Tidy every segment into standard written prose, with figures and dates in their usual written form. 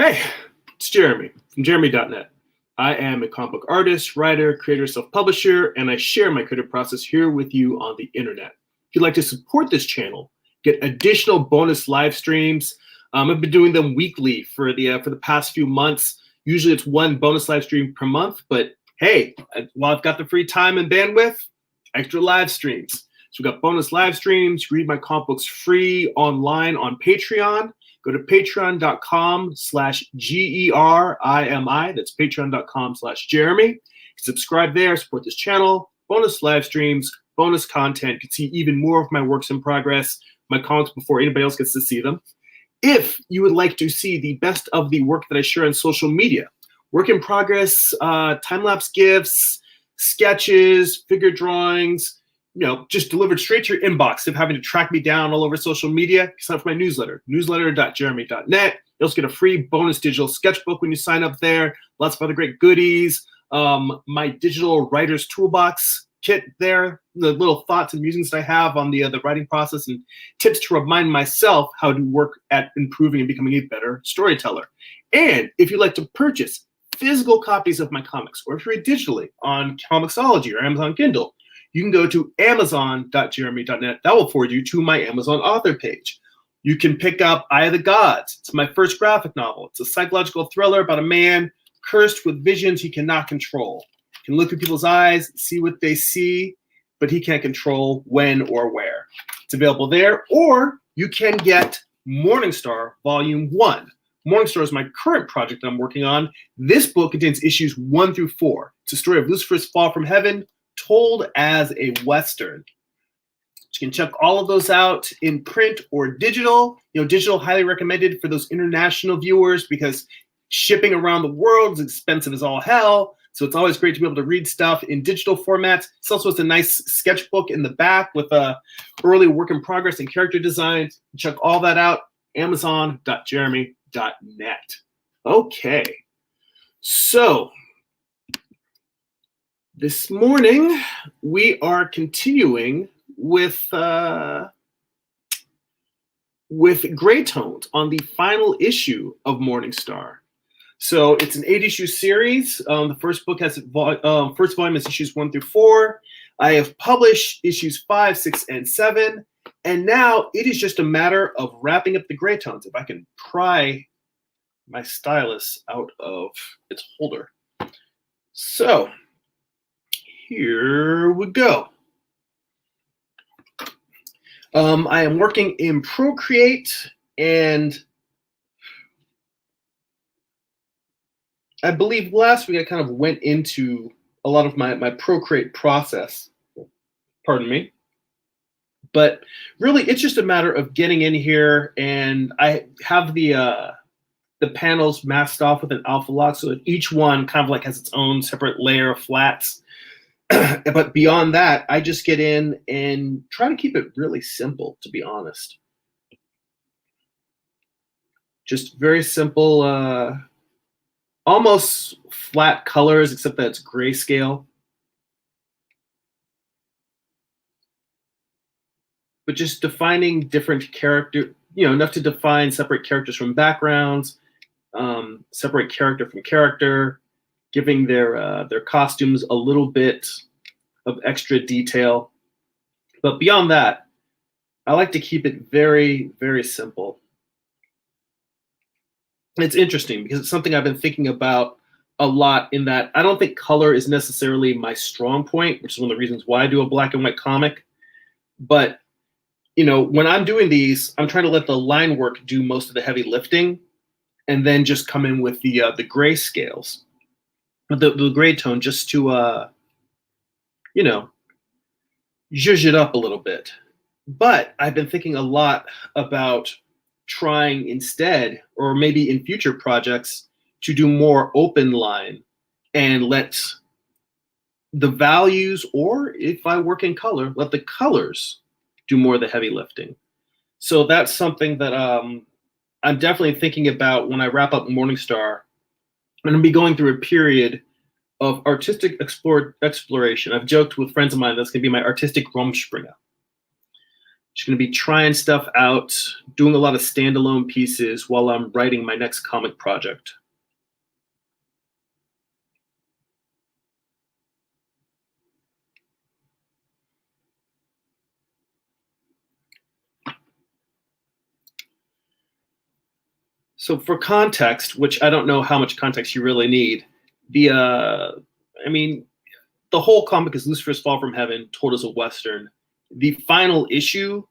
Hey, it's Jeremy from Jeremy.net. I am a comic book artist, writer, creator, self-publisher, and I share my creative process here with you on the internet. If you'd like to support this channel, get additional bonus live streams. I've been doing them weekly for the past few months. Usually it's one bonus live stream per month, but hey, while I've got the free time and bandwidth, extra live streams. So we've got bonus live streams. Read my comic books free online on Patreon. Go to patreon.com/GERIMI. That's patreon.com/Jeremy. Subscribe there, support this channel, bonus live streams, bonus content. You can see even more of my works in progress, my comics before anybody else gets to see them. If you would like to see the best of the work that I share on social media, work in progress, time-lapse GIFs, sketches, figure drawings, just delivered straight to your inbox of having to track me down all over social media, sign up for my newsletter, newsletter.jeremy.net. You also get a free bonus digital sketchbook when you sign up there. Lots of other great goodies. My digital writer's toolbox kit there, the little thoughts and musings that I have on the writing process and tips to remind myself how to work at improving and becoming a better storyteller. And if you'd like to purchase physical copies of my comics, or if you read digitally on Comixology or Amazon Kindle, you can go to amazon.jeremy.net. That will forward you to my Amazon author page. You can pick up Eye of the Gods. It's my first graphic novel. It's a psychological thriller about a man cursed with visions he cannot control. He can look at people's eyes, see what they see, but he can't control when or where. It's available there. Or you can get Morningstar Volume 1. Morningstar is my current project that I'm working on. This book contains issues 1 through 4. It's a story of Lucifer's fall from heaven, told as a Western. You can check all of those out in print or digital. Digital highly recommended for those international viewers because shipping around the world is expensive as all hell. So it's always great to be able to read stuff in digital format. It's also a nice sketchbook in the back with a early work in progress and character design. Check all that out. Amazon.jeremy.net. Okay. So this morning, we are continuing with Gray Tones on the final issue of Morningstar. So it's an 8-issue series. The first book has first volume is issues 1 through 4. I have published issues 5, 6, and 7, and now it is just a matter of wrapping up the Gray Tones. If I can pry my stylus out of its holder, so here we go. I am working in Procreate, and I believe last week I kind of went into a lot of my Procreate process. Pardon me. But really, it's just a matter of getting in here, and I have the panels masked off with an alpha lock, so that each one kind of like has its own separate layer of flats. But beyond that, I just get in and try to keep it really simple, to be honest. Just very simple, almost flat colors, except that it's grayscale. But just defining different character, enough to define separate characters from backgrounds, separate character from character, giving their costumes a little bit of extra detail. But beyond that, I like to keep it very, very simple. It's interesting because it's something I've been thinking about a lot, in that I don't think color is necessarily my strong point, which is one of the reasons why I do a black and white comic. But, when I'm doing these, I'm trying to let the line work do most of the heavy lifting and then just come in with the gray scales. The gray tone, just to zhuzh it up a little bit. But I've been thinking a lot about trying instead, or maybe in future projects, to do more open line and let the values, or if I work in color, let the colors do more of the heavy lifting. So that's something that I'm definitely thinking about when I wrap up Morningstar. I'm going to be going through a period of artistic exploration. I've joked with friends of mine that's going to be my artistic Rumspringa. Just going to be trying stuff out, doing a lot of standalone pieces while I'm writing my next comic project. So for context, which I don't know how much context you really need, the I mean, the whole comic is Lucifer's Fall from Heaven, told as a Western. The final issue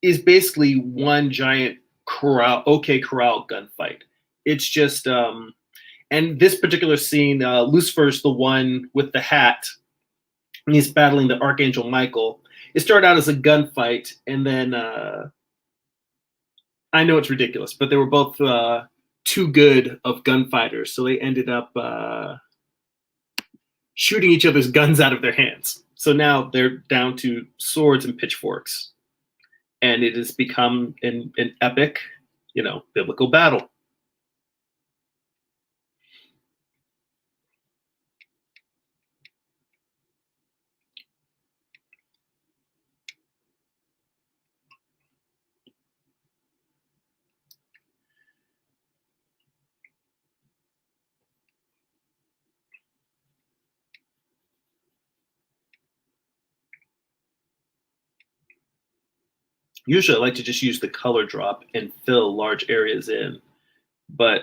is basically one giant corral gunfight. It's just and this particular scene, Lucifer's the one with the hat, and he's battling the Archangel Michael. It started out as a gunfight, and then I know it's ridiculous, but they were both too good of gunfighters, so they ended up shooting each other's guns out of their hands. So now they're down to swords and pitchforks, and it has become an epic, biblical battle. Usually I like to just use the color drop and fill large areas in. But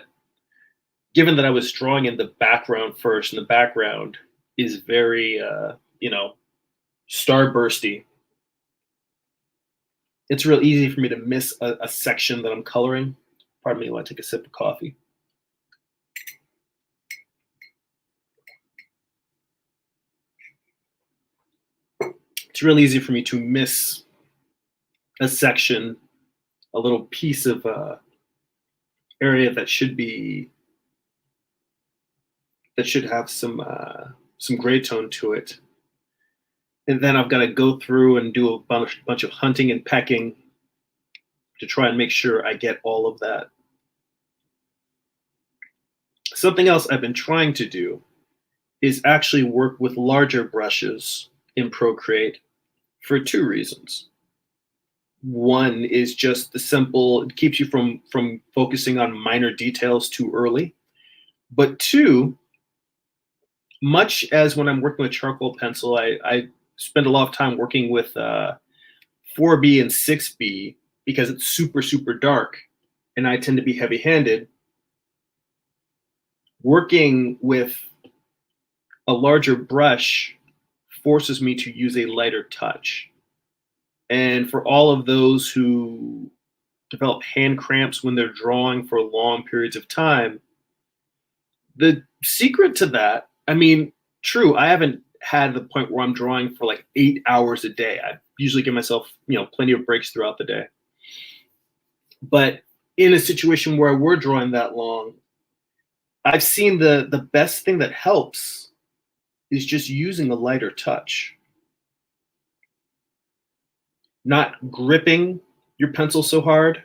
given that I was drawing in the background first, and the background is very, starbursty, it's real easy for me to miss a section that I'm coloring. Pardon me while I take a sip of coffee. It's real easy for me to miss a section, a little piece of area that should have some gray tone to it, and then I've got to go through and do a bunch of hunting and pecking to try and make sure I get all of that. Something else I've been trying to do is actually work with larger brushes in Procreate for two reasons. One is just the simple, it keeps you from focusing on minor details too early. But two, much as when I'm working with charcoal pencil, I spend a lot of time working with 4B and 6B because it's super, super dark and I tend to be heavy handed. Working with a larger brush forces me to use a lighter touch. And for all of those who develop hand cramps when they're drawing for long periods of time, the secret to that, I mean, true, I haven't had the point where I'm drawing for like 8 hours a day. I usually give myself, plenty of breaks throughout the day. But in a situation where we're drawing that long, I've seen the best thing that helps is just using a lighter touch. Not gripping your pencil so hard,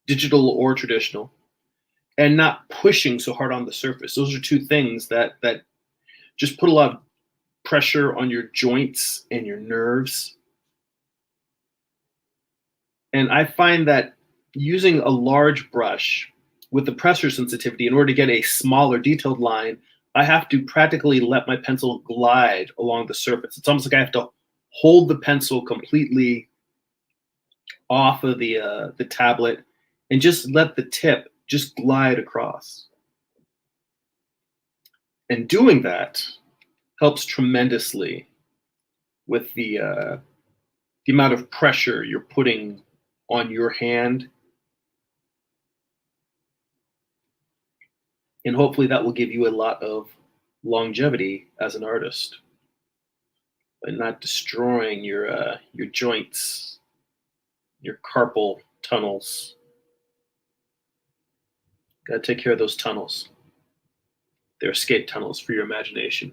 digital or traditional, and not pushing so hard on the surface. Those are two things that just put a lot of pressure on your joints and your nerves. And I find that using a large brush with the pressure sensitivity, in order to get a smaller detailed line, I have to practically let my pencil glide along the surface. It's almost like I have to hold the pencil completely off of the tablet and just let the tip just glide across. And doing that helps tremendously with the amount of pressure you're putting on your hand. And hopefully that will give you a lot of longevity as an artist, and not destroying your joints, your carpal tunnels. Got to take care of those tunnels. They're escape tunnels for your imagination.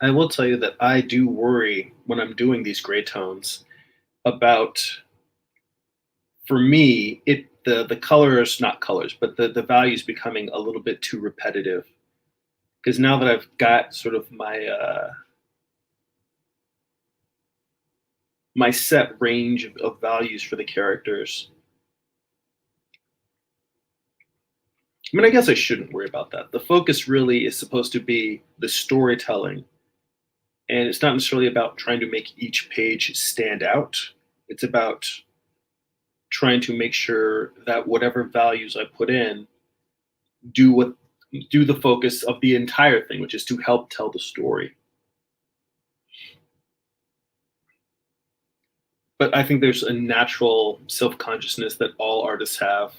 I will tell you that I do worry when I'm doing these gray tones about, for me, the colors, not colors, but the values becoming a little bit too repetitive. Because now that I've got sort of my set range of values for the characters, I mean, I guess I shouldn't worry about that. The focus really is supposed to be the storytelling, and it's not necessarily about trying to make each page stand out. It's about trying to make sure that whatever values I put in do what do the focus of the entire thing, which is to help tell the story. But I think there's a natural self-consciousness that all artists have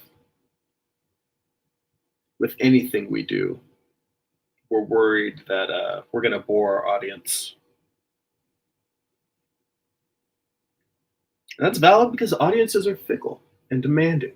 with anything we do. We're worried that we're going to bore our audience. And that's valid because audiences are fickle and demanding.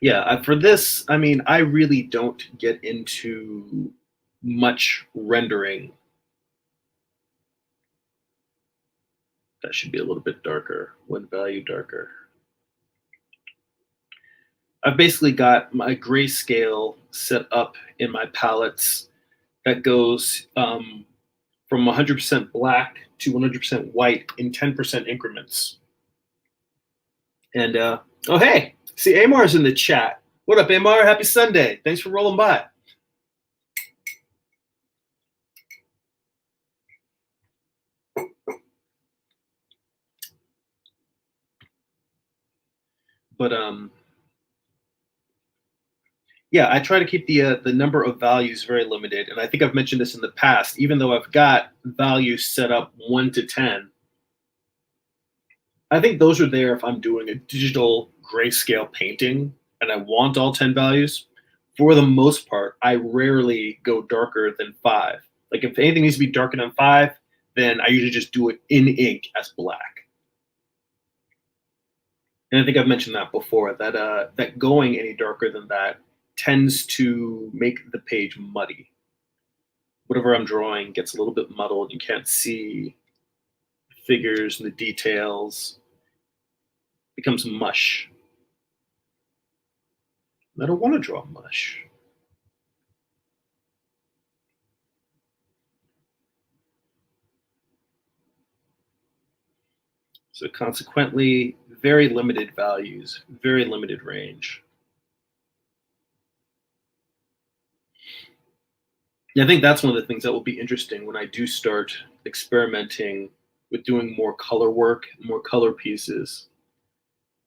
Yeah, for this, I mean, I really don't get into much rendering. That should be a little bit darker. When value darker. I've basically got my grayscale set up in my palettes that goes from 100% black to 100% white in 10% increments. And oh, hey, see, Amar's in the chat. What up, Amar? Happy Sunday. Thanks for rolling by. But yeah, I try to keep the number of values very limited, and I think I've mentioned this in the past. Even though I've got values set up 1 to 10, I think those are there if I'm doing a digital grayscale painting and I want all 10 values. For the most part, I rarely go darker than 5. Like if anything needs to be darker than 5, then I usually just do it in ink as black. And I think I've mentioned that before, that that going any darker than that tends to make the page muddy. Whatever I'm drawing gets a little bit muddled. You can't see the figures and the details. It becomes mush. I don't want to draw mush. So consequently, very limited values, very limited range. And I think that's one of the things that will be interesting when I do start experimenting with doing more color work, more color pieces,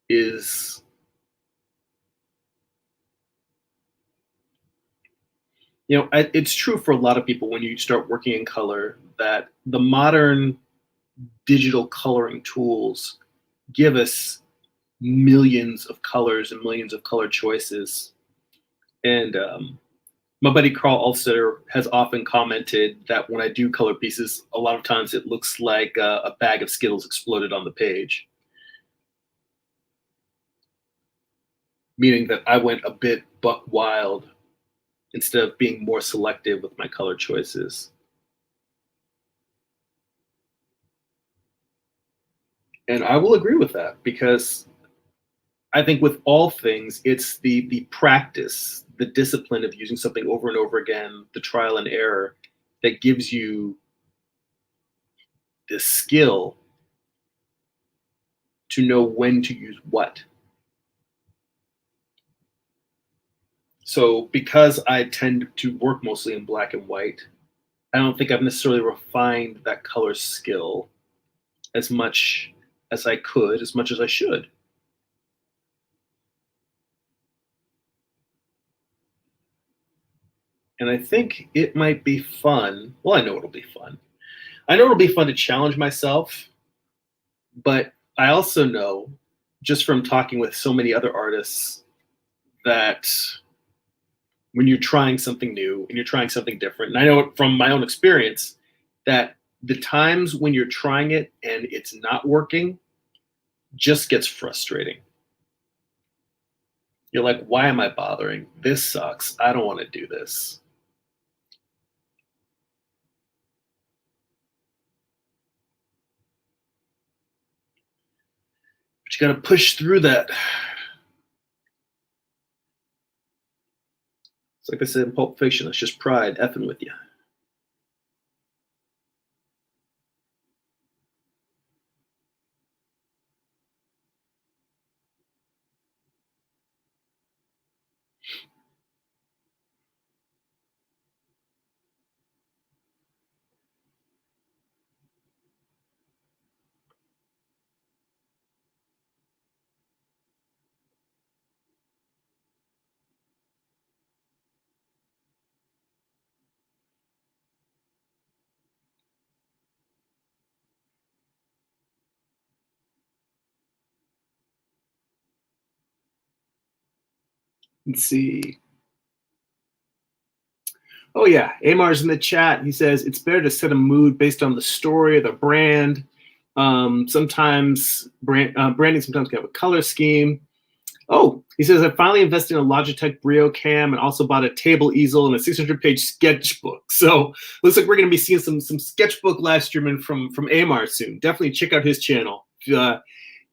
is it's true for a lot of people when you start working in color that the modern digital coloring tools give us millions of colors and millions of color choices. And my buddy Carl Ulstetter has often commented that when I do color pieces, a lot of times it looks like a bag of Skittles exploded on the page. Meaning that I went a bit buck wild instead of being more selective with my color choices. And I will agree with that because I think with all things, it's the practice, the discipline of using something over and over again, the trial and error that gives you the skill to know when to use what. So because I tend to work mostly in black and white, I don't think I've necessarily refined that color skill as much as I could, as much as I should. And I think it might be fun. Well, I know it'll be fun. I know it'll be fun to challenge myself, but I also know just from talking with so many other artists that when you're trying something new and you're trying something different, and I know from my own experience that the times when you're trying it and it's not working just gets frustrating. You're like, why am I bothering? This sucks. I don't want to do this. But you got to push through that. It's like I said in Pulp Fiction, it's just pride effing with you. Let's see. Oh yeah, Amar's in the chat. He says it's better to set a mood based on the story of the brand. Sometimes branding sometimes can have a color scheme. Oh, he says I finally invested in a Logitech Brio cam and also bought a table easel and a 600-page sketchbook. So looks like we're going to be seeing some sketchbook live streaming from Amar soon. Definitely check out his channel.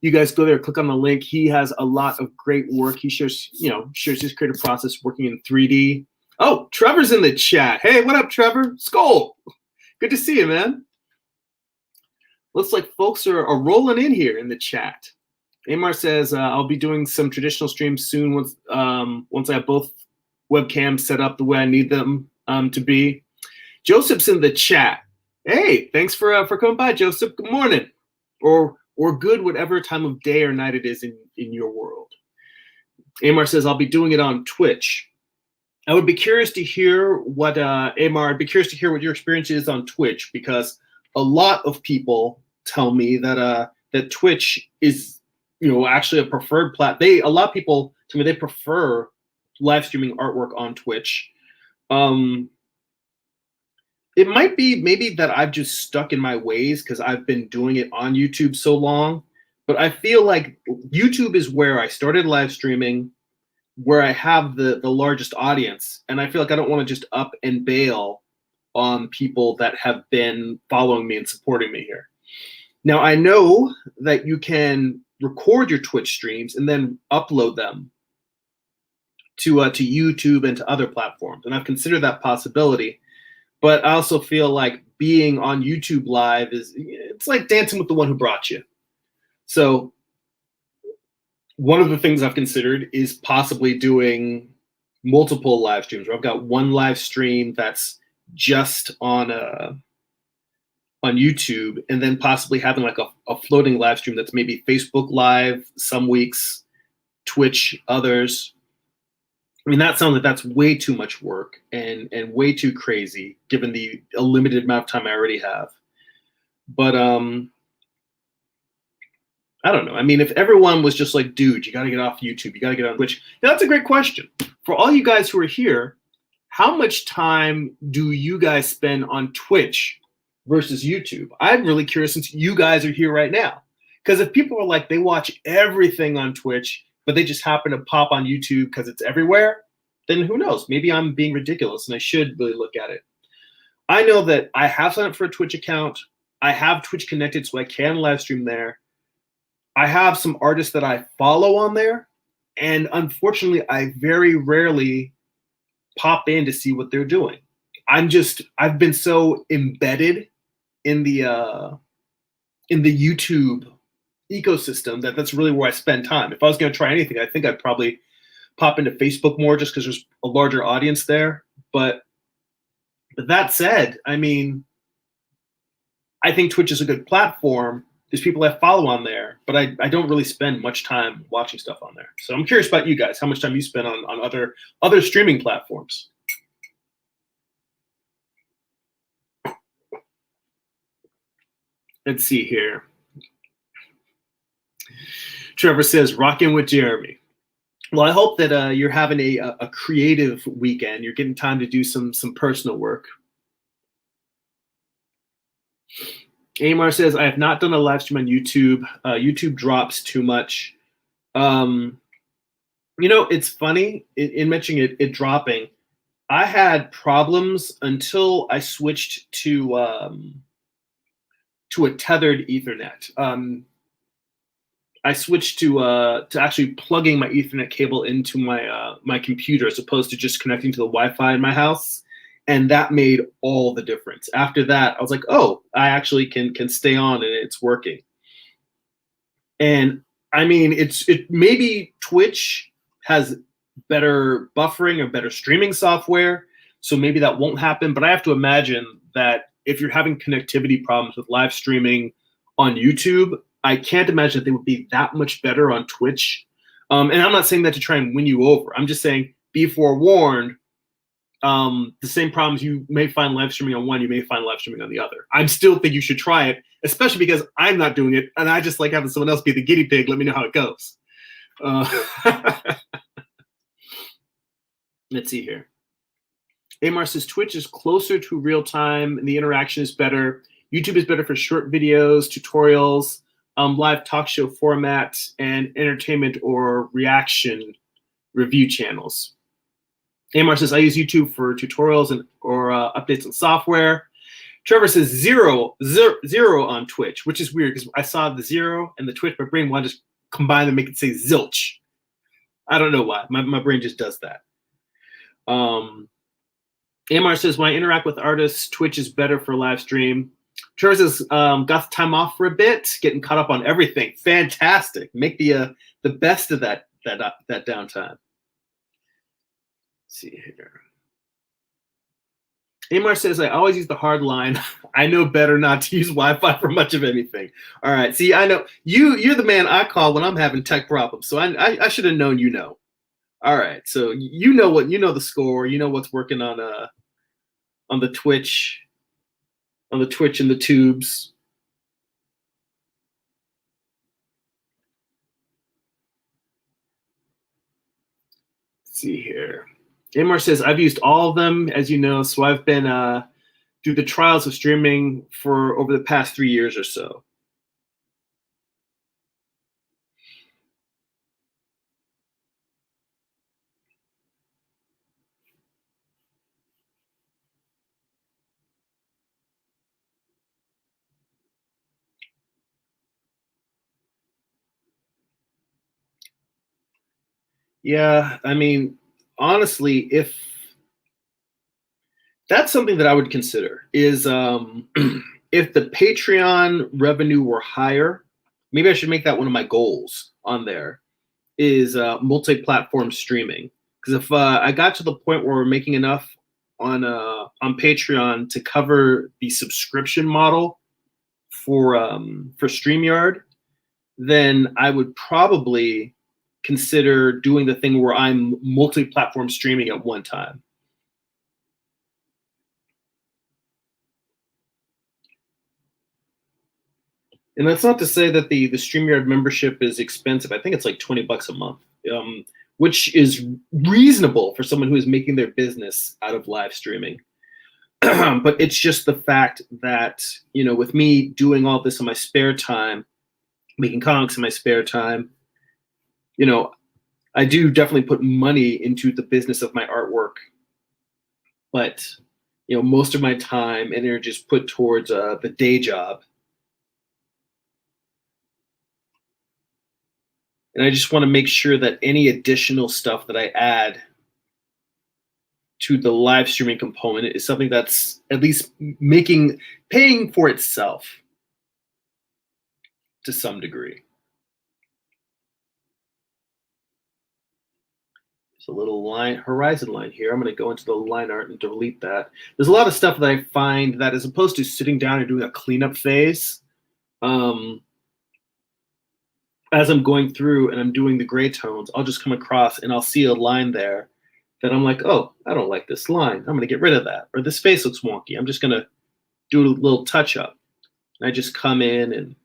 You guys go there, click on the link. He has a lot of great work. He shares his creative process working in 3D. Oh, Trevor's in the chat. Hey, what up, Trevor? Skull. Good to see you, man. Looks like folks are rolling in here in the chat. Amar says, I'll be doing some traditional streams soon once I have both webcams set up the way I need them to be. Joseph's in the chat. Hey, thanks for coming by, Joseph. Good morning. Or good, whatever time of day or night it is in your world. Amar says, I'll be doing it on Twitch. I would be curious to hear what Amar. I'd be curious to hear what your experience is on Twitch, because a lot of people tell me that that Twitch is actually a preferred platform. A lot of people tell me they prefer live streaming artwork on Twitch. It might be maybe that I've just stuck in my ways because I've been doing it on YouTube so long. But I feel like YouTube is where I started live streaming, where I have the largest audience, and I feel like I don't want to just up and bail on people that have been following me and supporting me here. Now, I know that you can record your Twitch streams and then upload them to YouTube and to other platforms, and I've considered that possibility. But I also feel like being on YouTube Live it's like dancing with the one who brought you. So one of the things I've considered is possibly doing multiple live streams, where I've got one live stream that's just on YouTube, and then possibly having like a floating live stream that's maybe Facebook Live some weeks, Twitch others. I mean, that sounds like that's way too much work and way too crazy given the limited amount of time I already have. But I don't know. I mean, if everyone was just like, dude, you got to get off YouTube, you got to get on Twitch. Now, that's a great question. For all you guys who are here, how much time do you guys spend on Twitch versus YouTube? I'm really curious since you guys are here right now. Because if people are like, they watch everything on Twitch, but they just happen to pop on YouTube because it's everywhere, then who knows? Maybe I'm being ridiculous and I should really look at it. I know that I have signed up for a Twitch account. I have Twitch connected so I can live stream there. I have some artists that I follow on there. And unfortunately, I very rarely pop in to see what they're doing. I've been so embedded in the YouTube ecosystem that's really where I spend time. If I was going to try anything, I think I'd probably pop into Facebook more just because there's a larger audience there. But that said, I mean, I think Twitch is a good platform. There's people I follow on there, but I don't really spend much time watching stuff on there. So I'm curious about you guys, how much time you spend on other streaming platforms. Let's see here. Trevor says, rocking with Jeremy. Well, I hope that you're having a creative weekend. You're getting time to do some personal work. Amar says, I have not done a live stream on YouTube. YouTube drops too much. It's funny in mentioning it dropping. I had problems until I switched to a tethered Ethernet. I switched to actually plugging my Ethernet cable into my computer as opposed to just connecting to the Wi-Fi in my house, and that made all the difference. After that, I was like, oh, I actually can stay on and it's working. And I mean, it maybe Twitch has better buffering or better streaming software, so maybe that won't happen. But I have to imagine that if you're having connectivity problems with live streaming on YouTube, I can't imagine that they would be that much better on Twitch. And I'm not saying that to try and win you over. I'm just saying be forewarned. The same problems you may find live streaming on one, you may find live streaming on the other. I still think you should try it, especially because I'm not doing it, and I just like having someone else be the guinea pig. Let me know how it goes. Let's see here. Amar says Twitch is closer to real time and the interaction is better. YouTube is better for short videos, tutorials, live talk show format, and entertainment or reaction review channels. Amar says I use YouTube for tutorials or updates on software. Trevor says zero on Twitch, which is weird because I saw the zero and the Twitch. My brain wanted to combine and make it say zilch. I don't know why. My brain just does that. Amar says, when I interact with artists, Twitch is better for live stream. Trevor says, got the time off for a bit, getting caught up on everything. Fantastic. Make the best of that downtime. Let's see here. Amar says, I always use the hard line. I know better not to use Wi-Fi for much of anything. All right. See, I know you're the man I call when I'm having tech problems. So I should have known, All right. So you know the score. You know what's working on the Twitch, and the tubes. Let's see here. Amar says, I've used all of them, as you know, so I've been through the trials of streaming for over the past 3 years or so. Yeah, I mean, honestly, if that's something that I would consider is if the Patreon revenue were higher, maybe I should make that one of my goals on there is multi-platform streaming. Because if I got to the point where we're making enough on Patreon to cover the subscription model for StreamYard, then I would probably consider doing the thing where I'm multi-platform streaming at one time. And that's not to say that the StreamYard membership is expensive. I think it's like $20 a month, which is reasonable for someone who is making their business out of live streaming. But it's just the fact that, with me doing all this in my spare time, making comics in my spare time, I do definitely put money into the business of my artwork. But, most of my time and energy is put towards the day job. And I just want to make sure that any additional stuff that I add to the live streaming component is something that's at least paying for itself to some degree. There's a little horizon line here. I'm going to go into the line art and delete that. There's a lot of stuff that I find that as opposed to sitting down and doing a cleanup phase, as I'm going through and I'm doing the gray tones, I'll just come across and I'll see a line there that I'm like, oh, I don't like this line. I'm going to get rid of that. Or this face looks wonky. I'm just going to do a little touch up. And I just come in and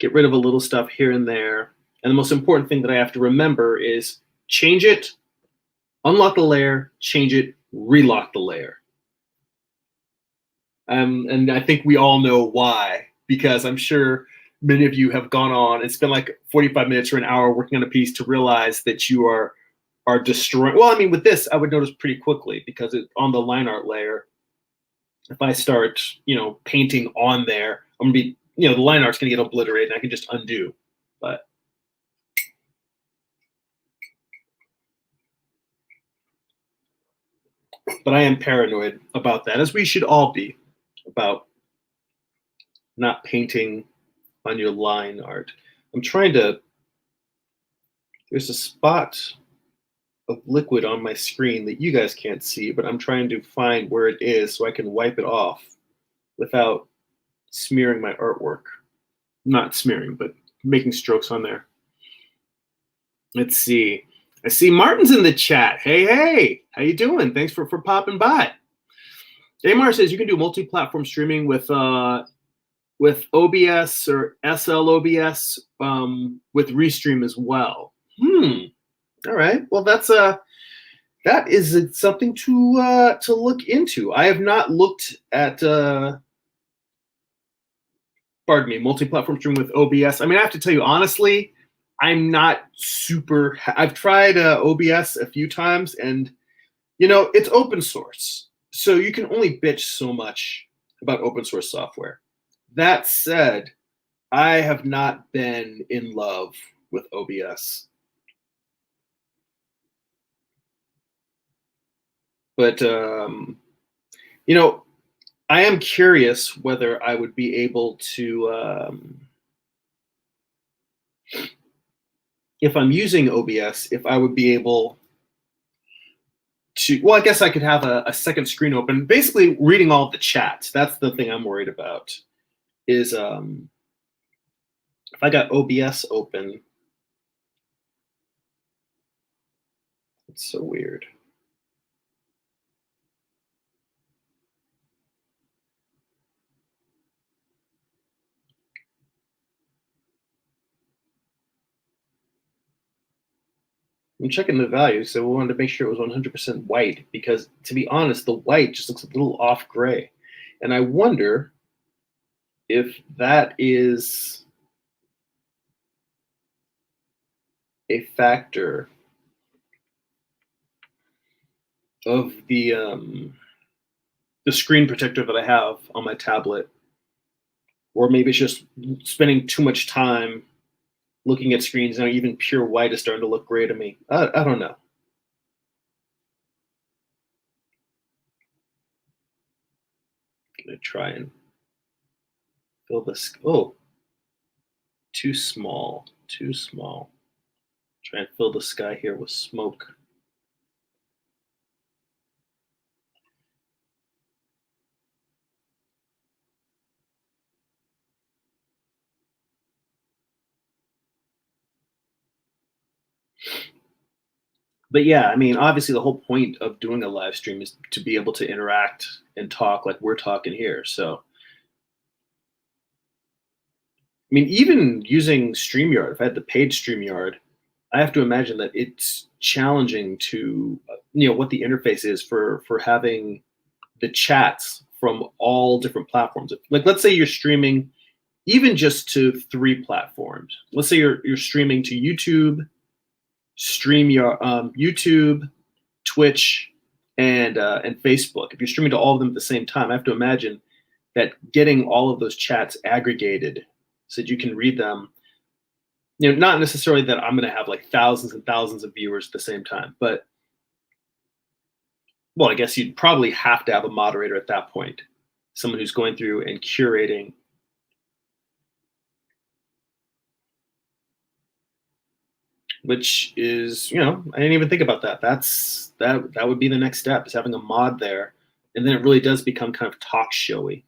get rid of a little stuff here and there. And the most important thing that I have to remember is change it, unlock the layer, change it, relock the layer. And I think we all know why, because I'm sure many of you have gone on and spent like 45 minutes or an hour working on a piece to realize that you are destroying. Well, I mean, with this, I would notice pretty quickly because on the line art layer, if I start, painting on there, I'm gonna be, the line art's gonna get obliterated and I can just undo. But I am paranoid about that, as we should all be, about not painting on your line art. I'm trying to, there's a spot of liquid on my screen that you guys can't see, but I'm trying to find where it is so I can wipe it off without smearing my artwork. Not smearing, but making strokes on there. Let's see. I see Martin's in the chat. Hey, how you doing? Thanks for popping by. Damar says you can do multi-platform streaming with OBS or SLOBS with Restream as well. All right. Well, that is something to look into. I have not looked at multi-platform streaming with OBS. I mean, I have to tell you honestly, I'm not super. I've tried OBS a few times, and it's open source, so you can only bitch so much about open source software. That said, I have not been in love with OBS. But, I am curious whether I would be able to, if I'm using OBS, if I would be able to, well, I guess I could have a second screen open, basically reading all the chats. That's the thing I'm worried about, is if I got OBS open, it's so weird. I'm checking the values, so we wanted to make sure it was 100% white, because to be honest, the white just looks a little off gray. And I wonder if that is a factor of the screen protector that I have on my tablet, or maybe it's just spending too much time looking at screens now. Even pure white is starting to look gray to me. I don't know. I'm gonna try and fill this. Oh, too small. Try and fill the sky here with smoke. But yeah, I mean, obviously the whole point of doing a live stream is to be able to interact and talk like we're talking here. So, I mean, even using StreamYard, if I had the paid StreamYard, I have to imagine that it's challenging to, what the interface is for having the chats from all different platforms. Like, let's say you're streaming even just to 3 platforms. Let's say you're streaming to YouTube, StreamYard, YouTube, Twitch, and Facebook. If you're streaming to all of them at the same time, I have to imagine that getting all of those chats aggregated so that you can read them, not necessarily that I'm going to have like thousands and thousands of viewers at the same time, but, well, I guess you'd probably have to have a moderator at that point, someone who's going through and curating. Which is, I didn't even think about that. That would be the next step, is having a mod there, and then it really does become kind of talk showy.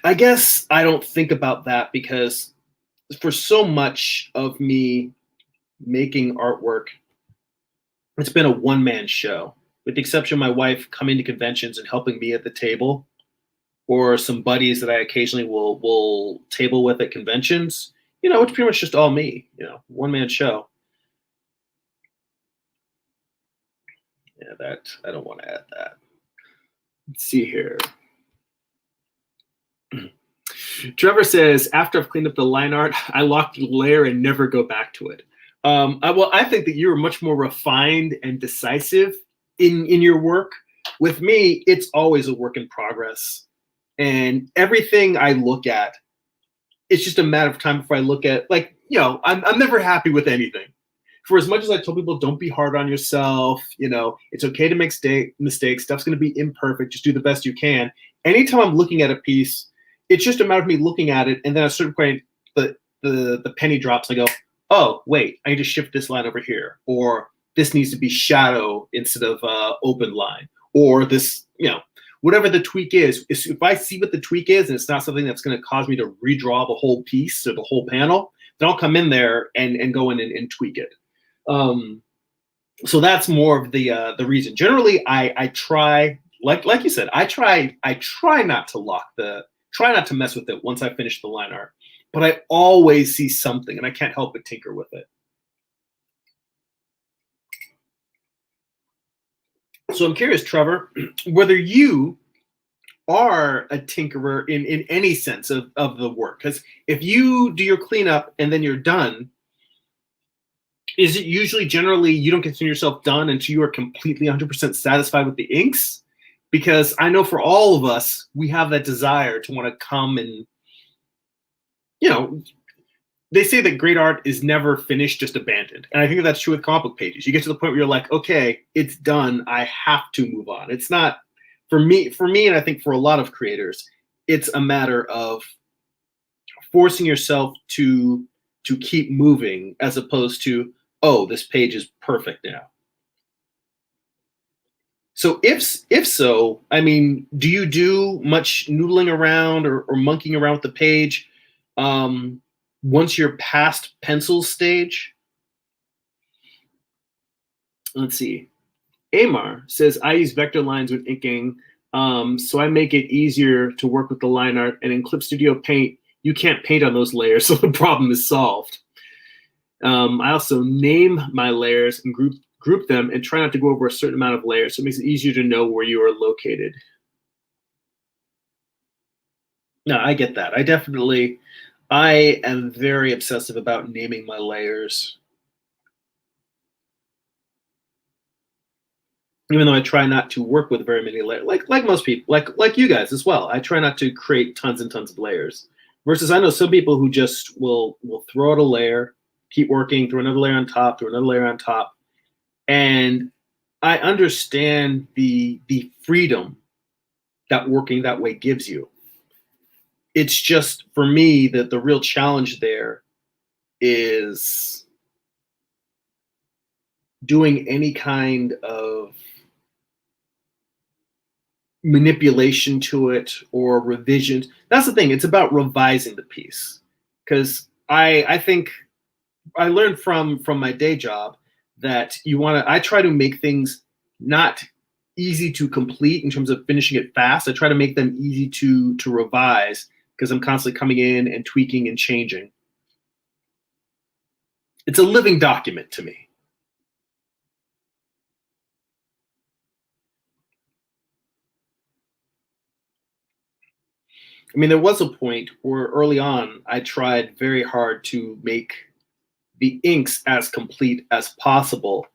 I guess I don't think about that because for so much of me making artwork, it's been a one-man show, with the exception of my wife coming to conventions and helping me at the table, or some buddies that I occasionally will table with at conventions. It's pretty much just all me, one-man show. Yeah, that I don't want to add that. Let's see here. Trevor says, after I've cleaned up the line art, I lock the layer and never go back to it. I think that you're much more refined and decisive in your work. With me, it's always a work in progress. And everything I look at, it's just a matter of time before I look at, like, I'm never happy with anything. For as much as I tell people, don't be hard on yourself, it's okay to make mistakes. Stuff's going to be imperfect. Just do the best you can. Anytime I'm looking at a piece, it's just a matter of me looking at it, and then at a certain point, the penny drops. I go, oh, wait, I need to shift this line over here, or this needs to be shadow instead of open line, or this, whatever the tweak is. If I see what the tweak is, and it's not something that's going to cause me to redraw the whole piece or the whole panel, then I'll come in there and go in and tweak it. So that's more of the reason. Generally, I try, like you said, I try not to try not to mess with it once I finish the line art. But I always see something, and I can't help but tinker with it. So I'm curious, Trevor, whether you are a tinkerer in any sense of the work. Because if you do your cleanup and then you're done, is it usually generally you don't consider yourself done until you are completely 100% satisfied with the inks? Because I know for all of us, we have that desire to want to come and, they say that great art is never finished, just abandoned. And I think that's true with comic book pages. You get to the point where you're like, okay, it's done. I have to move on. It's not, for me, and I think for a lot of creators, it's a matter of forcing yourself to keep moving, as opposed to, oh, this page is perfect now. So if so, I mean, do you do much noodling around or monkeying around with the page once you're past pencil stage? Let's see. Amar says, I use vector lines when inking, so I make it easier to work with the line art. And in Clip Studio Paint, you can't paint on those layers, so the problem is solved. I also name my layers and group them and try not to go over a certain amount of layers, so it makes it easier to know where you are located. No, I get that. I am very obsessive about naming my layers. Even though I try not to work with very many layers, like most people, like you guys as well. I try not to create tons and tons of layers. Versus I know some people who just will throw out a layer, keep working, throw another layer on top, throw another layer on top. And I understand the freedom that working that way gives you. It's just, for me, that the real challenge there is doing any kind of manipulation to it or revisions. That's the thing. It's about revising the piece. Because I think I learned from my day job that I try to make things not easy to complete in terms of finishing it fast. I try to make them easy to revise, because I'm constantly coming in and tweaking and changing. It's a living document to me. I mean, there was a point where early on I tried very hard to make the inks as complete as possible,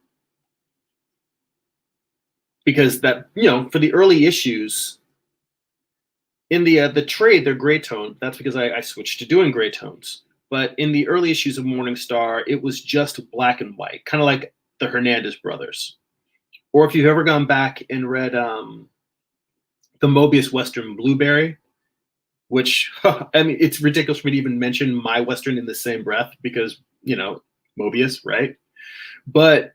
because that, for the early issues in the trade, they're gray tone. That's because I switched to doing gray tones. But in the early issues of Morningstar, it was just black and white, kind of like the Hernandez brothers. Or if you've ever gone back and read the Mobius Western Blueberry, which, I mean, it's ridiculous for me to even mention my Western in the same breath, because, Mobius, right? But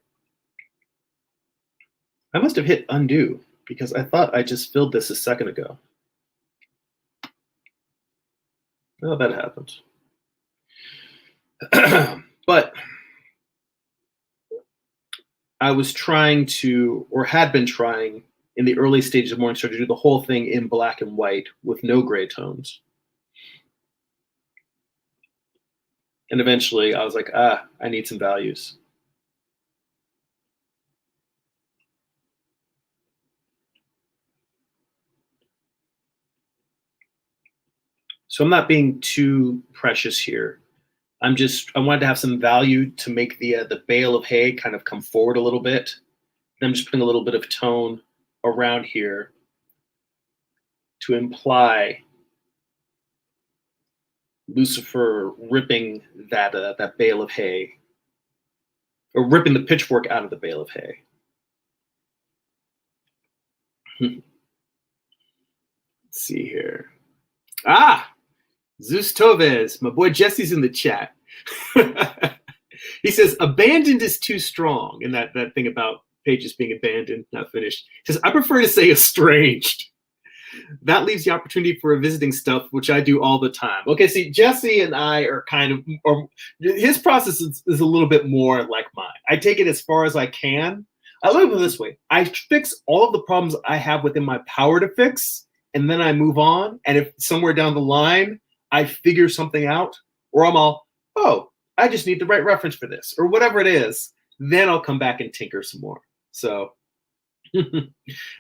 I must have hit undo, because I thought I just filled this a second ago. Oh, that happened. But I was trying to, or had been trying in the early stages of Morningstar, to do the whole thing in black and white with no gray tones. And eventually I was like, I need some values. So I'm not being too precious here. I wanted to have some value to make the bale of hay kind of come forward a little bit. And I'm just putting a little bit of tone around here to imply Lucifer ripping that bale of hay, or ripping the pitchfork out of the bale of hay. Let's see here. Ah, Zeus Toves, my boy Jesse's in the chat. He says, abandoned is too strong. And that thing about pages being abandoned, not finished. He says, I prefer to say estranged. That leaves the opportunity for revisiting stuff, which I do all the time. Okay, see, Jesse and I are kind of, or his process is a little bit more like mine. I take it as far as I can. I look at it this way. I fix all of the problems I have within my power to fix, and then I move on. And if somewhere down the line, I figure something out, or I'm all, oh, I just need the right reference for this, or whatever it is, then I'll come back and tinker some more. So, and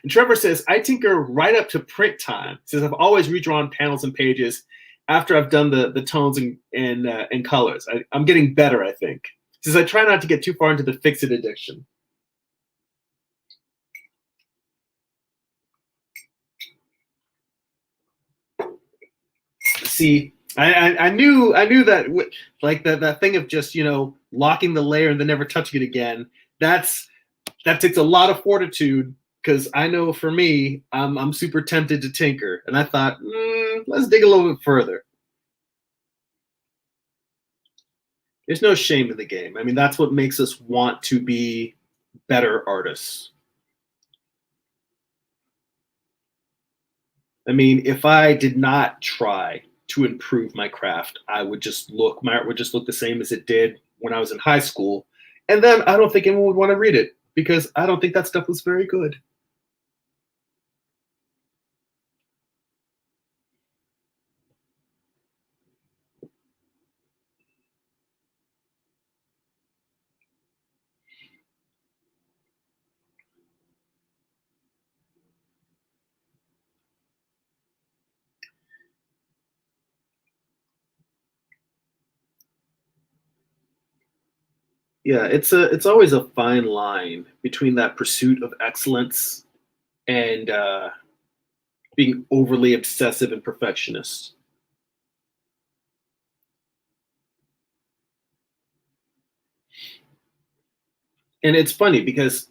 Trevor says, I tinker right up to print time. He says, I've always redrawn panels and pages after I've done the tones and colors. I'm getting better, I think. He says, I try not to get too far into the fix-it addiction. See, I knew that, like that thing of just, locking the layer and then never touching it again. That takes a lot of fortitude, because I know for me, I'm super tempted to tinker, and I thought, let's dig a little bit further. There's no shame in the game. I mean, that's what makes us want to be better artists. I mean, if I did not try to improve my craft, my art would just look the same as it did when I was in high school. And then I don't think anyone would want to read it, because I don't think that stuff was very good. Yeah, it's always a fine line between that pursuit of excellence and being overly obsessive and perfectionist. And it's funny because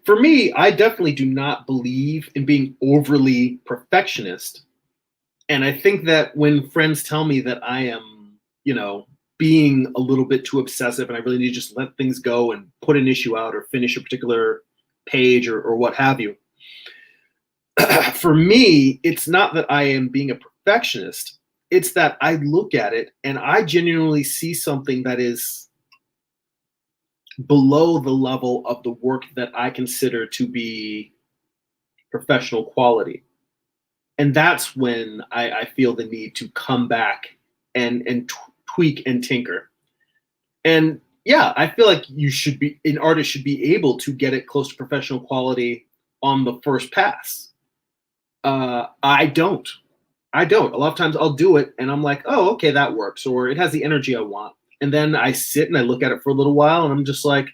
for me, I definitely do not believe in being overly perfectionist. And I think that when friends tell me that I am, being a little bit too obsessive and I really need to just let things go and put an issue out or finish a particular page or what have you, for me, it's not that I am being a perfectionist. It's that I look at it and I genuinely see something that is below the level of the work that I consider to be professional quality. And that's when I feel the need to come back and tweak and tinker. And yeah, I feel like an artist should be able to get it close to professional quality on the first pass. I don't. A lot of times I'll do it and I'm like, oh, okay, that works, or it has the energy I want. And then I sit and I look at it for a little while and I'm just like,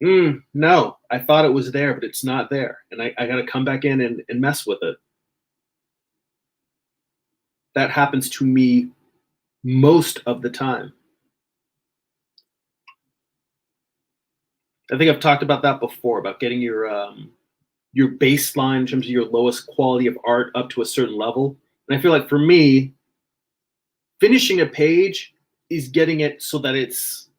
no, I thought it was there, but it's not there. And I got to come back in and mess with it. That happens to me most of the time. I think I've talked about that before, about getting your baseline in terms of your lowest quality of art up to a certain level. And I feel like for me, finishing a page is getting it so that it's,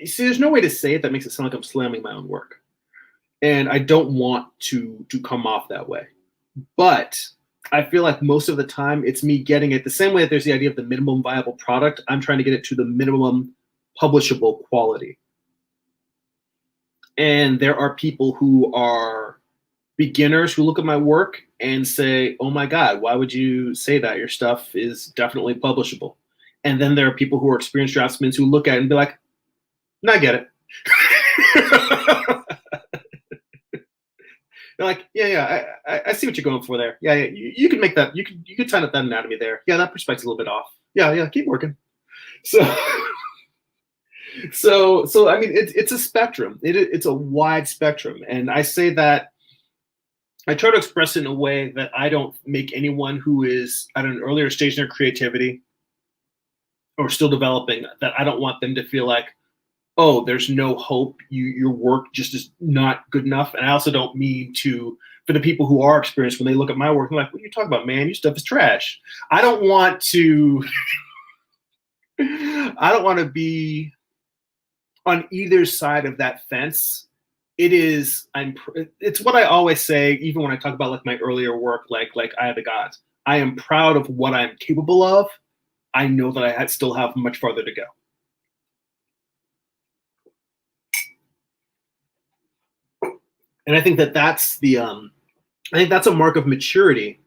see, there's no way to say it that makes it sound like I'm slamming my own work. And I don't want to come off that way. But I feel like most of the time it's me getting it the same way that there's the idea of the minimum viable product. I'm trying to get it to the minimum publishable quality. And there are people who are beginners who look at my work and say, oh my God, why would you say that? Your stuff is definitely publishable. And then there are people who are experienced draftsmen who look at it and be like, no, I get it. They're like, I see what you're going for there. Yeah, you can make that. You could tighten up that anatomy there. Yeah, that perspective's a little bit off. Yeah, keep working. So, so I mean, it's a spectrum. It's a wide spectrum, and I say that I try to express it in a way that I don't make anyone who is at an earlier stage in their creativity or still developing, that I don't want them to feel like, oh, there's no hope. Your work just is not good enough. And I also don't mean to, for the people who are experienced, when they look at my work, I'm like, what are you talking about, man? Your stuff is trash. I don't want to, I don't want to be on either side of that fence. It's what I always say, even when I talk about like my earlier work, like Eye of the Gods. I am proud of what I'm capable of. I know that I still have much farther to go. And I think that that's a mark of maturity,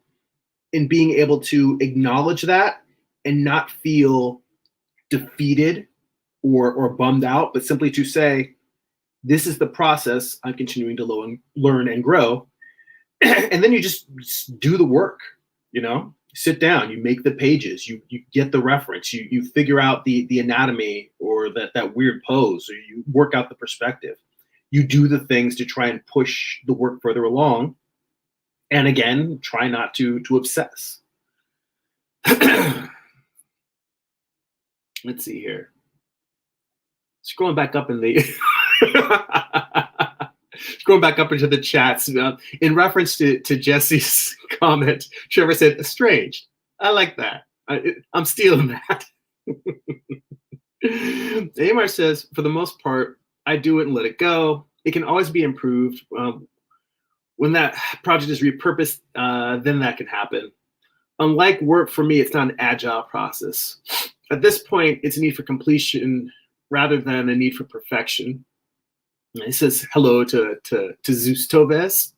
in being able to acknowledge that and not feel defeated or bummed out, but simply to say, this is the process I'm continuing to learn and grow. And then you just do the work, sit down, you make the pages, you get the reference, you figure out the anatomy or that weird pose, or you work out the perspective. You do the things to try and push the work further along. And again, try not to obsess. Let's see here. Scrolling back up in the scrolling back up into the chats, in reference to Jesse's comment, Trevor said, "Estranged." I like that. I'm stealing that. Amar says, for the most part, I do it and let it go. It can always be improved. When that project is repurposed, then that can happen. Unlike work, for me, it's not an agile process. At this point, it's a need for completion rather than a need for perfection. And he says hello to Zeus Toves.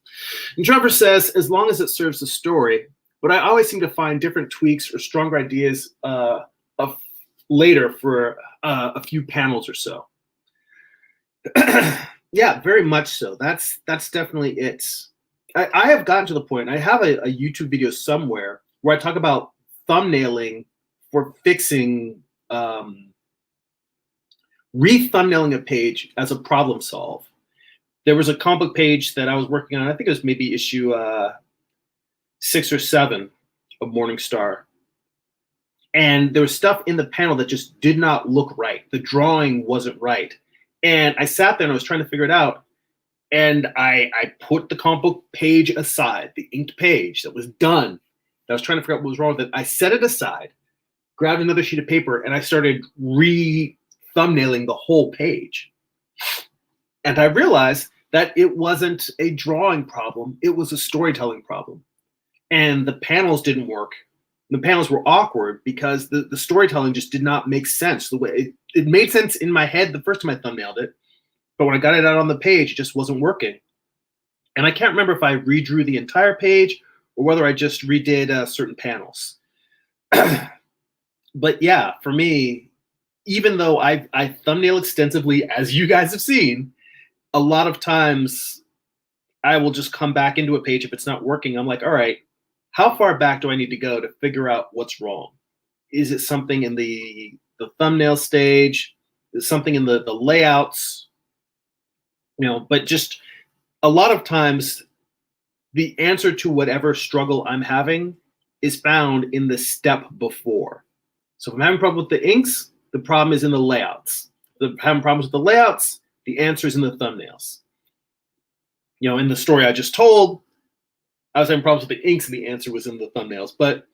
And Trevor says, as long as it serves the story, but I always seem to find different tweaks or stronger ideas later for a few panels or so. Yeah, very much so. That's definitely it. I have gotten to the point, I have a YouTube video somewhere where I talk about thumbnailing for fixing, re-thumbnailing a page as a problem solve. There was a comic book page that I was working on, I think it was maybe issue 6 or 7 of Morningstar. And there was stuff in the panel that just did not look right. The drawing wasn't right. And I sat there and I was trying to figure it out. And I put the comic book page aside, the inked page that was done. I was trying to figure out what was wrong with it. I set it aside, grabbed another sheet of paper, and I started thumbnailing the whole page. And I realized that it wasn't a drawing problem. It was a storytelling problem. And the panels didn't work. The panels were awkward because the storytelling just did not make sense. The way it made sense in my head the first time I thumbnailed it, but when I got it out on the page, it just wasn't working. And I can't remember if I redrew the entire page or whether I just redid certain panels. But yeah, for me, even though I thumbnail extensively, as you guys have seen, a lot of times I will just come back into a page if it's not working. I'm like, all right, how far back do I need to go to figure out what's wrong? Is it something in the thumbnail stage? Is it something in the layouts? But just a lot of times the answer to whatever struggle I'm having is found in the step before. So if I'm having a problem with the inks, the problem is in the layouts. If I'm having problems with the layouts, the answer is in the thumbnails. In the story I just told, I was having problems with the inks and the answer was in the thumbnails. But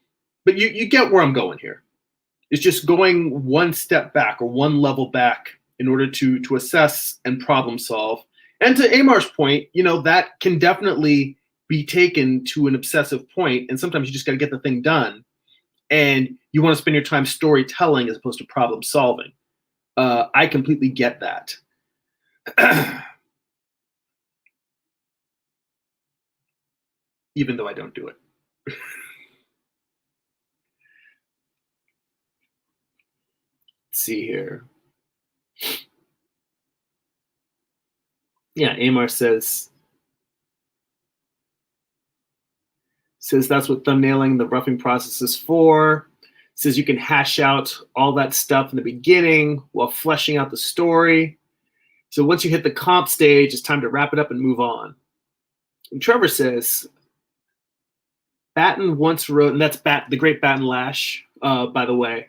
you get where I'm going here. It's just going one step back or one level back in order to assess and problem solve. And to Amar's point, that can definitely be taken to an obsessive point, and sometimes you just got to get the thing done. And you want to spend your time storytelling as opposed to problem solving. I completely get that. Even though I don't do it. Let's see here. Yeah, Amar says, Says that's what thumbnailing, the roughing process is for. Says you can hash out all that stuff in the beginning while fleshing out the story. So once you hit the comp stage, it's time to wrap it up and move on. And Trevor says, Batten once wrote, and that's the great Batten Lash, by the way.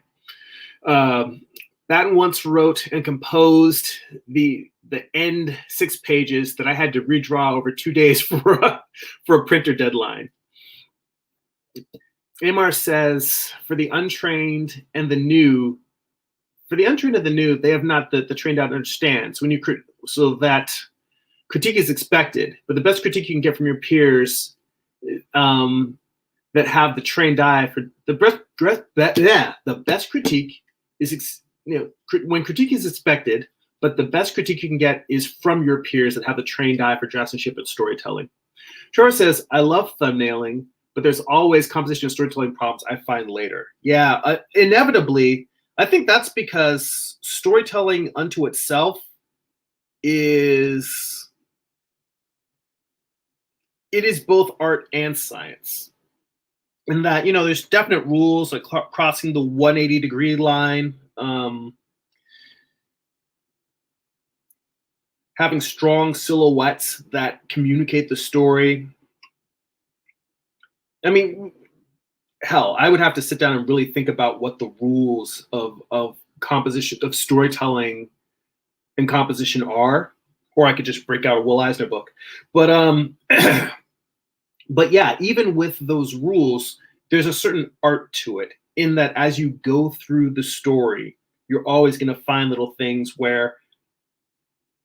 Batten once wrote and composed the end 6 pages that I had to redraw over 2 days for a printer deadline. Amar says, for the untrained and the new, they have not the trained out to understand. So that critique is expected, but the best critique you can get from your peers that have the trained eye for the best critique is, when critique is expected, but the best critique you can get is from your peers that have a trained eye for draftsmanship and storytelling. Trevor says, I love thumbnailing, but there's always composition and storytelling problems I find later. Yeah, inevitably, I think that's because storytelling unto itself is both art and science. In that, there's definite rules like crossing the 180-degree line, having strong silhouettes that communicate the story. I mean, hell, I would have to sit down and really think about what the rules of composition, of storytelling and composition are, or I could just break out a Will Eisner book. But but yeah, even with those rules, there's a certain art to it, in that as you go through the story, you're always going to find little things where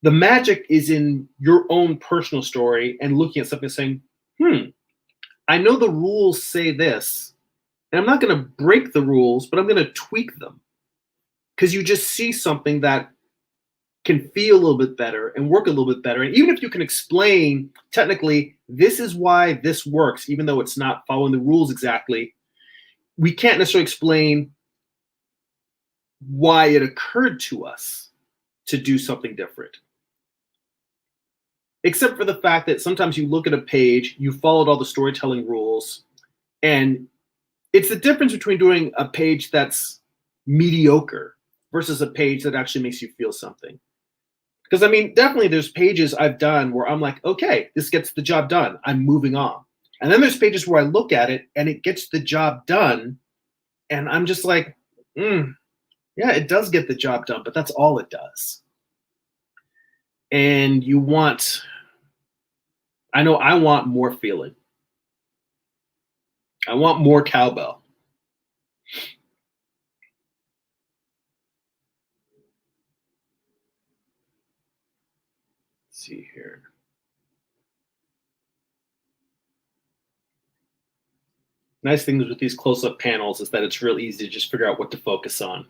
the magic is in your own personal story and looking at something and saying, I know the rules say this, and I'm not going to break the rules, but I'm going to tweak them. Because you just see something that can feel a little bit better and work a little bit better. And even if you can explain technically, this is why this works, even though it's not following the rules exactly, we can't necessarily explain why it occurred to us to do something different. Except for the fact that sometimes you look at a page, you followed all the storytelling rules, and it's the difference between doing a page that's mediocre versus a page that actually makes you feel something. Because, I mean, definitely there's pages I've done where I'm like, okay, this gets the job done. I'm moving on. And then there's pages where I look at it and it gets the job done, and I'm just like, yeah, it does get the job done, but that's all it does. And I know I want more feeling. I want more cowbell. Let's see here. Nice things with these close-up panels is that it's real easy to just figure out what to focus on.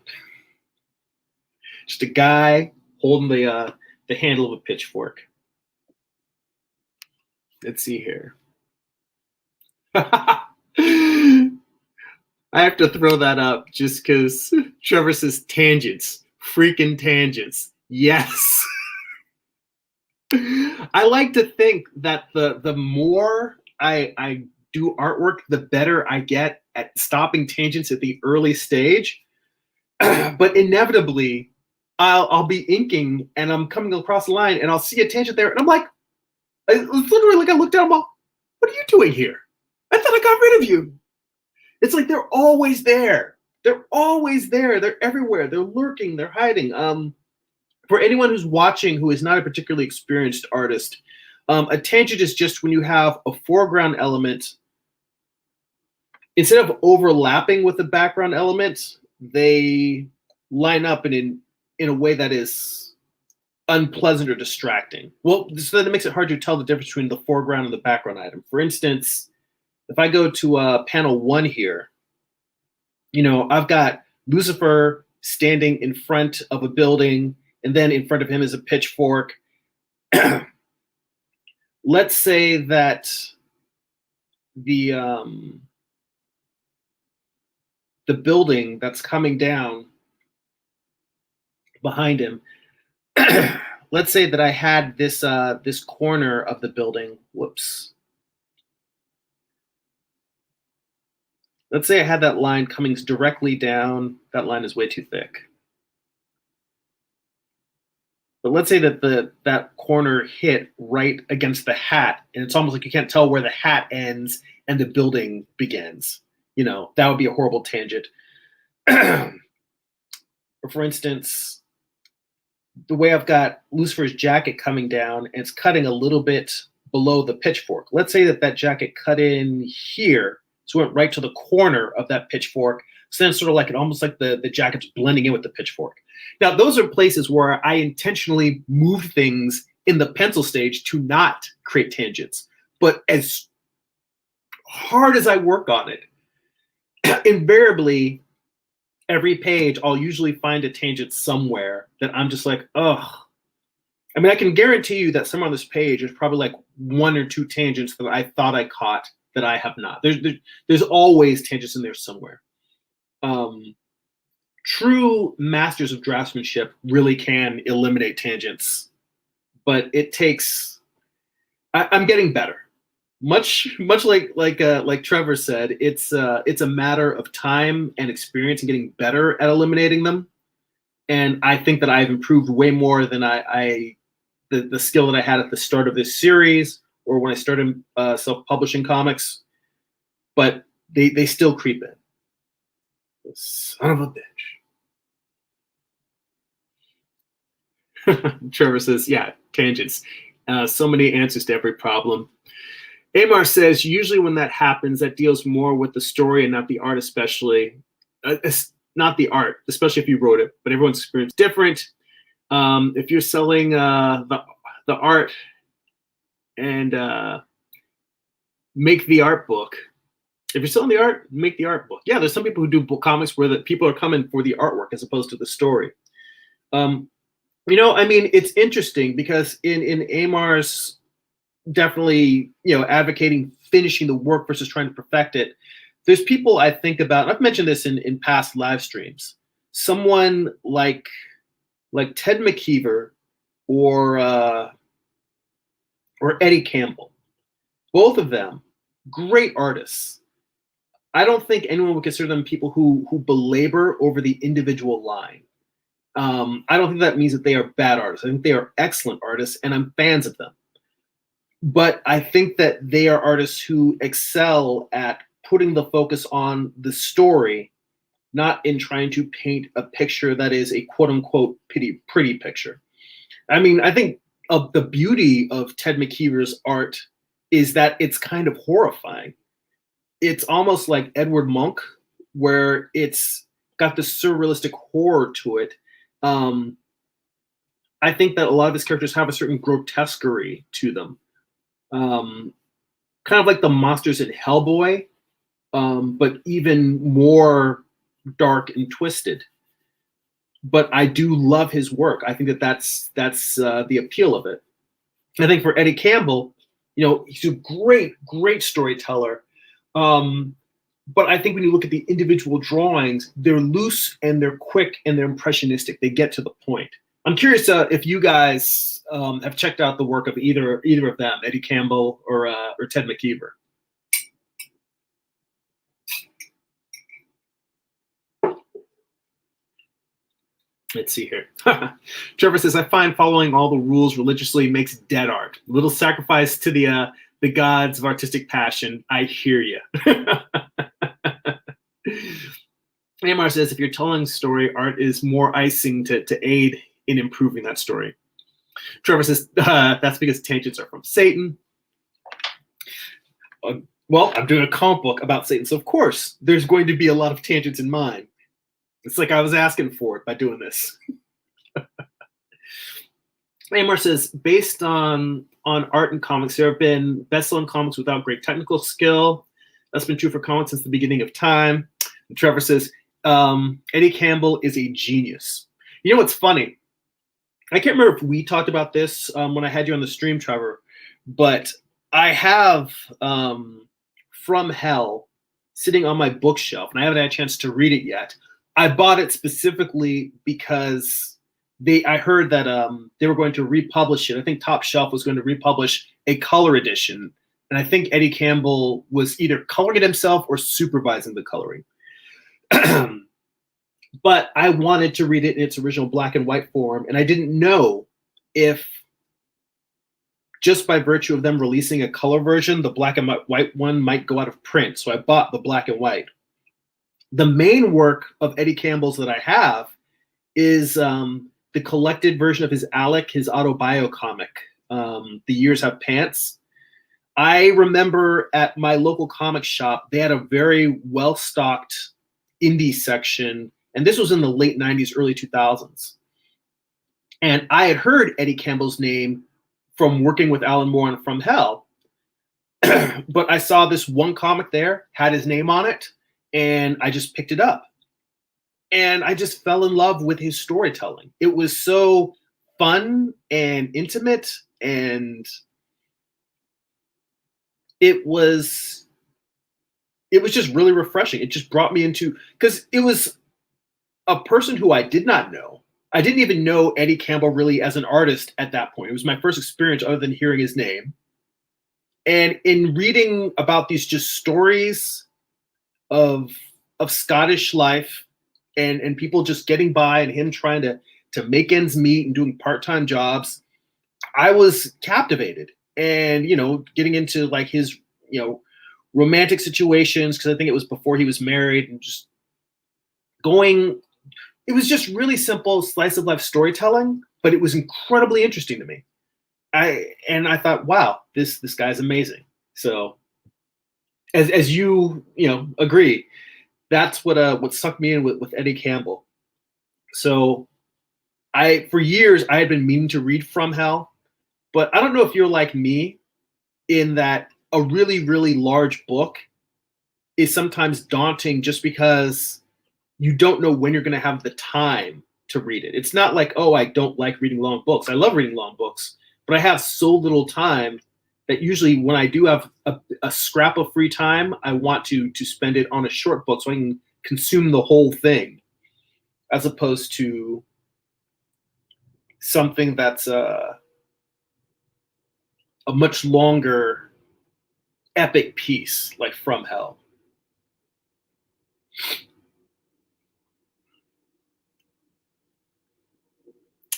Just a guy holding the handle of a pitchfork. Let's see here. I have to throw that up just because Trevor says tangents. Freaking tangents. Yes. I like to think that the more I do artwork, the better I get at stopping tangents at the early stage. But inevitably, I'll be inking and I'm coming across the line and I'll see a tangent there, and I'm like, it's literally like I look down, I'm like, what are you doing here? I thought I got rid of you. It's like they're always there. They're always there. They're everywhere. They're lurking. They're hiding. For anyone who's watching who is not a particularly experienced artist, a tangent is just when you have a foreground element. Instead of overlapping with the background element, they line up in a way that is unpleasant or distracting. Well, so that it makes it hard to tell the difference between the foreground and the background item. For instance, if I go to panel 1 here, I've got Lucifer standing in front of a building, and then in front of him is a pitchfork. Let's say that the building that's coming down behind him, let's say that I had this corner of the building. Whoops. let's say I had that line coming directly down. That line is way too thick. But let's say that that corner hit right against the hat, and it's almost like you can't tell where the hat ends and the building begins. You know, that would be a horrible tangent. Or for instance, the way I've got Lucifer's jacket coming down, and it's cutting a little bit below the pitchfork. Let's say that that jacket cut in here, so it went right to the corner of that pitchfork. So then it's sort of like it almost like the jacket's blending in with the pitchfork. Now, those are places where I intentionally moved things in the pencil stage to not create tangents. But as hard as I work on it, invariably, every page, I'll usually find a tangent somewhere that I'm just like, ugh. I mean, I can guarantee you that somewhere on this page, there's probably like 1 or 2 tangents that I thought I caught that I have not. There's always tangents in there somewhere. True masters of draftsmanship really can eliminate tangents, but it takes. I'm getting better. Much like Trevor said, it's a matter of time and experience and getting better at eliminating them. And I think that I've improved way more than the skill that I had at the start of this series or when I started self-publishing comics. But they still creep in. Son of a bitch. Trevor says, yeah, tangents. So many answers to every problem. Amar says, usually when that happens, that deals more with the story and not the art, especially. Not the art, especially if you wrote it, but everyone's experience is different. If you're selling the art and make the art book, if you're selling the art, make the art book. Yeah, there's some people who do book comics where the people are coming for the artwork as opposed to the story. You know, I mean, it's interesting because in Amar's definitely, you know, advocating finishing the work versus trying to perfect it. There's people I think about, I've mentioned this in past live streams, someone like Ted McKeever or Eddie Campbell. Both of them, great artists. I don't think anyone would consider them people who belabor over the individual line. I don't think that means that they are bad artists. I think they are excellent artists, and I'm fans of them. But I think that they are artists who excel at putting the focus on the story, not in trying to paint a picture that is a quote-unquote pretty picture. I mean, I think the beauty of Ted McKeever's art is that it's kind of horrifying. It's almost like Edward Munch, where it's got this surrealistic horror to it. I think that a lot of his characters have a certain grotesquerie to them. Kind of like the monsters in Hellboy, but even more dark and twisted. But I do love his work. I think that that's the appeal of it. I think for Eddie Campbell, you know, he's a great storyteller. But I think when you look at the individual drawings, they're loose and they're quick and they're impressionistic. They get to the point. I'm curious if you guys have checked out the work of either of them, Eddie Campbell or Ted McKeever. Let's see here. Trevor says, I find following all the rules religiously makes dead art. Little sacrifice to the gods of artistic passion. I hear you. Amar says, if you're telling a story, art is more icing to aid in improving that story. Trevor says, that's because tangents are from Satan. Well, I'm doing a comic book about Satan, so of course there's going to be a lot of tangents in mine. It's like I was asking for it by doing this. Amar says, based on art and comics, there have been best-selling comics without great technical skill. That's been true for comics since the beginning of time. And Trevor says, Eddie Campbell is a genius. You know what's funny? I can't remember if we talked about this when I had you on the stream, Trevor, but I have From Hell sitting on my bookshelf, and I haven't had a chance to read it yet. I bought it specifically because I heard that they were going to republish it. I think Top Shelf was going to republish a color edition. And I think Eddie Campbell was either coloring it himself or supervising the coloring. But I wanted to read it in its original black and white form, and I didn't know if, just by virtue of them releasing a color version, the black and white one might go out of print. So I bought the black and white. The main work of Eddie Campbell's that I have is the collected version of his Alec, his autobio comic, The Years Have Pants. I remember at my local comic shop, they had a very well-stocked indie section, and this was in the late 90s, early 2000s. And I had heard Eddie Campbell's name from working with Alan Moore on From Hell, but I saw this one comic there, had his name on it, and I just picked it up. And I just fell in love with his storytelling. It was so fun and intimate, and it was just really refreshing. It just brought me into, because it was a person who I did not know. I didn't even know Eddie Campbell really as an artist at that point. It was my first experience other than hearing his name. And in reading about these just stories of Scottish life and people just getting by and him trying to make ends meet and doing part-time jobs, I was captivated. And, getting into like his, romantic situations, because I think it was before he was married, and just it was just really simple slice of life storytelling, but it was incredibly interesting to me. I thought, wow, this guy's amazing. So as you agree, that's what sucked me in with Eddie Campbell. So for years I had been meaning to read From Hell, but I don't know if you're like me in that a really, really large book is sometimes daunting just because you don't know when you're going to have the time to read it. It's not like, oh, I don't like reading long books. I love reading long books, but I have so little time that usually when I do have a scrap of free time, I want to spend it on a short book so I can consume the whole thing, as opposed to something that's a much longer epic piece like From Hell.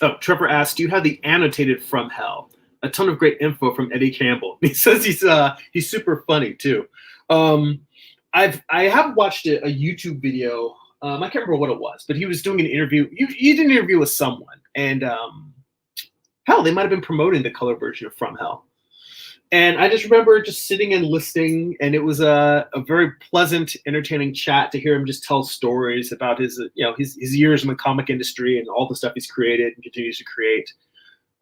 Oh, Trevor asked, do you have the annotated From Hell? A ton of great info from Eddie Campbell. He says he's super funny too. I have watched a YouTube video. I can't remember what it was, but he was doing an interview. He did an interview with someone, and hell, they might have been promoting the color version of From Hell. And I just remember just sitting and listening, and it was a very pleasant, entertaining chat to hear him just tell stories about his years in the comic industry and all the stuff he's created and continues to create.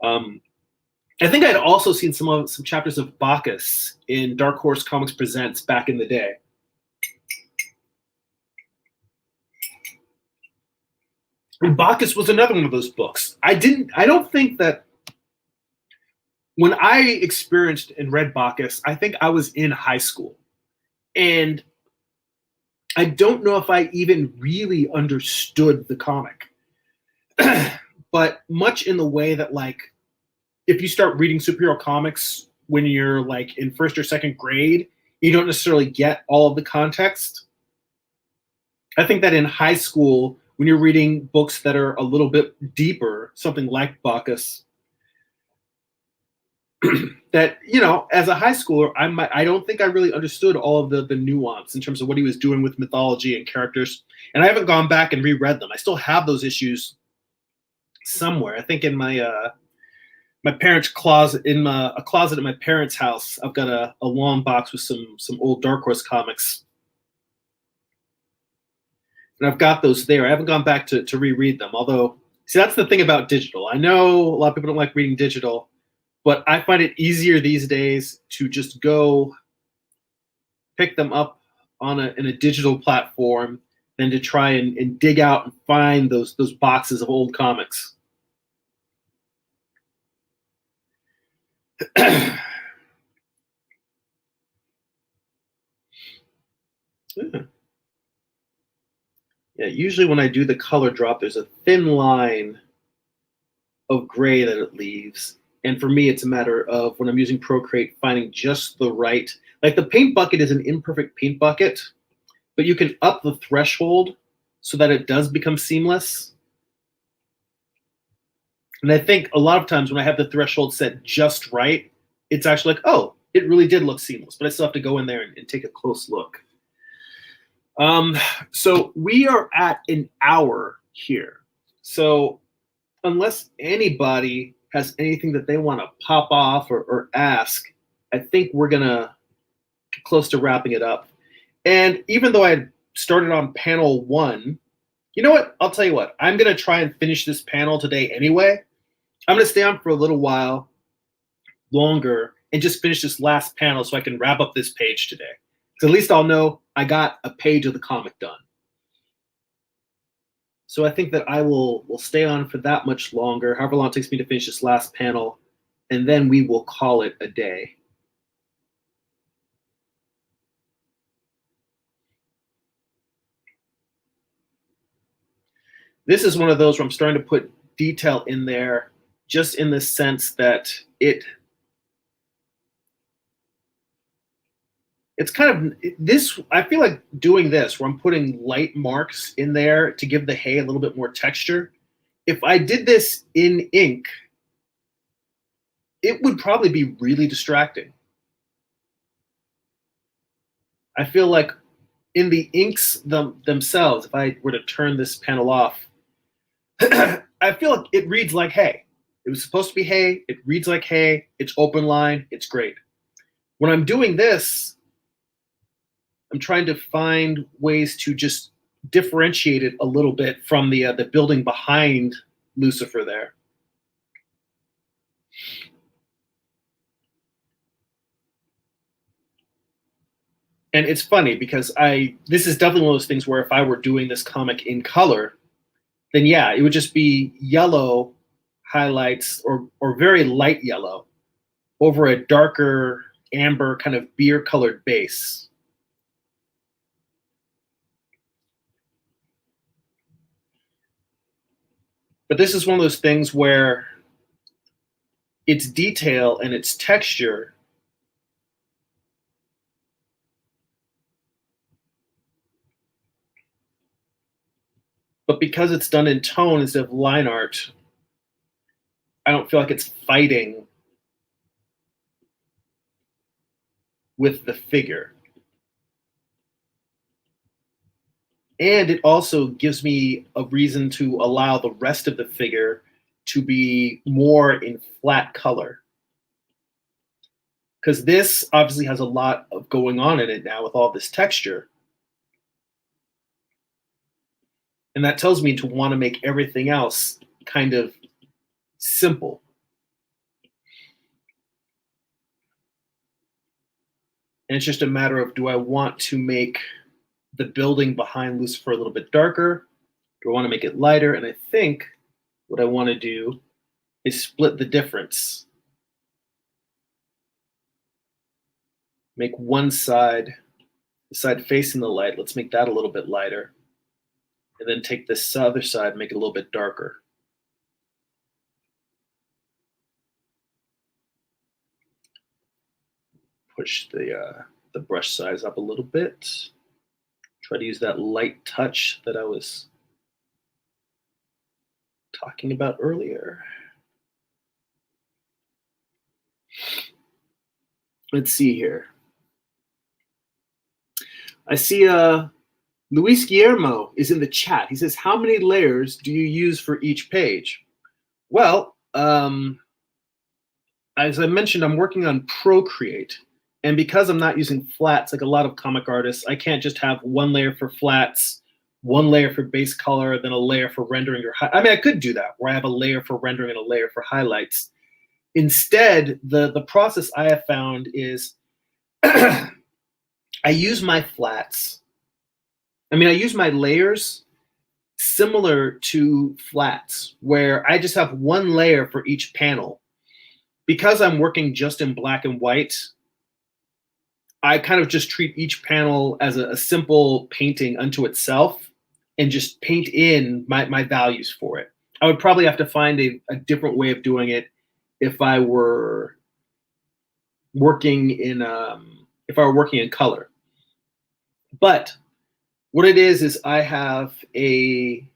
I think I'd also seen some chapters of Bacchus in Dark Horse Comics Presents back in the day. And Bacchus was another one of those books. I don't think that when I experienced and read Bacchus, I think I was in high school. And I don't know if I even really understood the comic. But much in the way that, like, if you start reading superhero comics when you're like in first or second grade, you don't necessarily get all of the context. I think that in high school, when you're reading books that are a little bit deeper, something like Bacchus, that, as a high schooler, I don't think I really understood all of the nuance in terms of what he was doing with mythology and characters. And I haven't gone back and reread them. I still have those issues somewhere. I think in my my parents' closet, in a closet at my parents' house, I've got a long box with some old Dark Horse comics. And I've got those there. I haven't gone back to reread them. Although, see, that's the thing about digital. I know a lot of people don't like reading digital, but I find it easier these days to just go pick them up in a digital platform than to try and dig out and find those boxes of old comics. Yeah, usually when I do the color drop, there's a thin line of gray that it leaves. And for me, it's a matter of when I'm using Procreate, finding just the right, like the paint bucket is an imperfect paint bucket, but you can up the threshold so that it does become seamless. And I think a lot of times when I have the threshold set just right, it's actually like, oh, it really did look seamless, but I still have to go in there and take a close look. So we are at an hour here. So unless anybody has anything that they want to pop off or ask, I think we're going to get close to wrapping it up. And even though I had started on panel 1, you know what? I'll tell you what. I'm going to try and finish this panel today anyway. I'm going to stay on for a little while longer and just finish this last panel so I can wrap up this page today. So at least I'll know I got a page of the comic done. So I think that I will stay on for that much longer, however long it takes me to finish this last panel, and then we will call it a day. This is one of those where I'm starting to put detail in there, just in the sense that it's kind of this, I feel like doing this where I'm putting light marks in there to give the hay a little bit more texture. If I did this in ink, it would probably be really distracting. I feel like in the inks themselves, if I were to turn this panel off, I feel like it reads like hay. It was supposed to be hay. It reads like hay. It's open line. It's great. When I'm doing this, I'm trying to find ways to just differentiate it a little bit from the building behind Lucifer there. And it's funny because this is definitely one of those things where if I were doing this comic in color, then yeah, it would just be yellow highlights or very light yellow over a darker amber kind of beer colored base. But this is one of those things where its detail and its texture but because it's done in tone instead of line art, I don't feel like it's fighting with the figure. And it also gives me a reason to allow the rest of the figure to be more in flat color. Because this obviously has a lot of going on in it now with all this texture. And that tells me to want to make everything else kind of simple. And it's just a matter of, do I want to make the building behind Lucifer a little bit darker? Do I want to make it lighter? And I think what I want to do is split the difference. Make one side, the side facing the light, let's make that a little bit lighter. And then take this other side, make it a little bit darker. Push the brush size up a little bit. Try to use that light touch that I was talking about earlier. Let's see here. I see Luis Guillermo is in the chat. He says, how many layers do you use for each page? Well, as I mentioned, I'm working on Procreate. And because I'm not using flats like a lot of comic artists, I can't just have one layer for flats, one layer for base color, then a layer for rendering. I mean, I could do that, where I have a layer for rendering and a layer for highlights. Instead, the process I have found is I use my flats. I mean, I use my layers similar to flats, where I just have one layer for each panel. Because I'm working just in black and white, I kind of just treat each panel as a simple painting unto itself and just paint in my values for it. I would probably have to find a different way of doing it if I were working in color. But what it is I have a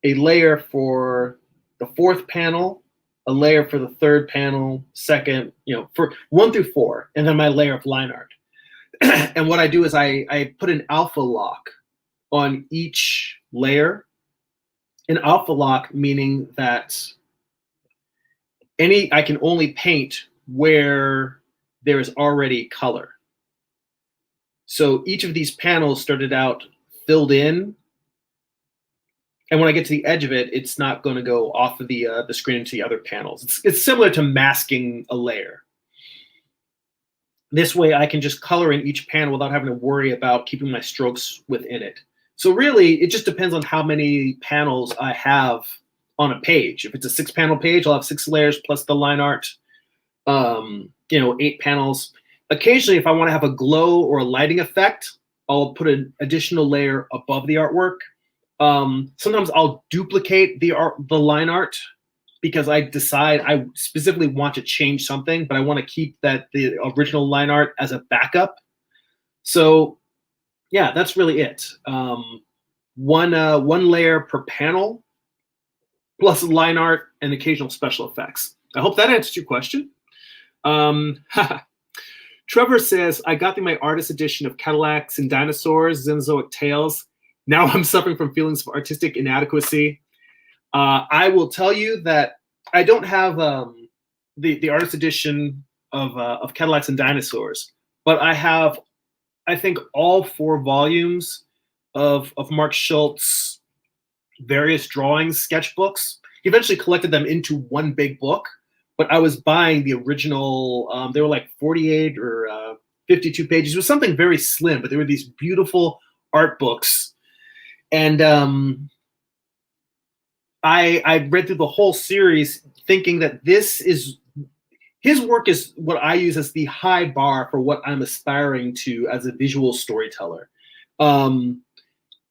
layer for the fourth panel, a layer for the third panel, second, for 1 through 4, and then my layer of line art. And what I do is I put an alpha lock on each layer. An alpha lock meaning that I can only paint where there is already color. So each of these panels started out filled in, and when I get to the edge of it, it's not going to go off of the screen into the other panels. It's similar to masking a layer. This way I can just color in each panel without having to worry about keeping my strokes within it. So really, it just depends on how many panels I have on a page. If it's a 6-panel page, I'll have 6 layers plus the line art, 8 panels. Occasionally, if I want to have a glow or a lighting effect, I'll put an additional layer above the artwork. Sometimes I'll duplicate the line art because I decide I specifically want to change something, but I want to keep the original line art as a backup. So yeah, that's really it. One layer per panel, plus line art and occasional special effects. I hope that answers your question. Trevor says, I got through my artist edition of Cadillacs and Dinosaurs, Xenozoic Tales. Now I'm suffering from feelings of artistic inadequacy. I will tell you that I don't have the artist edition of Cadillacs and Dinosaurs, but I have, I think, all 4 volumes of Mark Schultz various drawings sketchbooks. He eventually collected them into one big book, but I was buying the original. They were like 48 or 52 pages. It was something very slim, but they were these beautiful art books. And I read through the whole series thinking that his work is what I use as the high bar for what I'm aspiring to as a visual storyteller.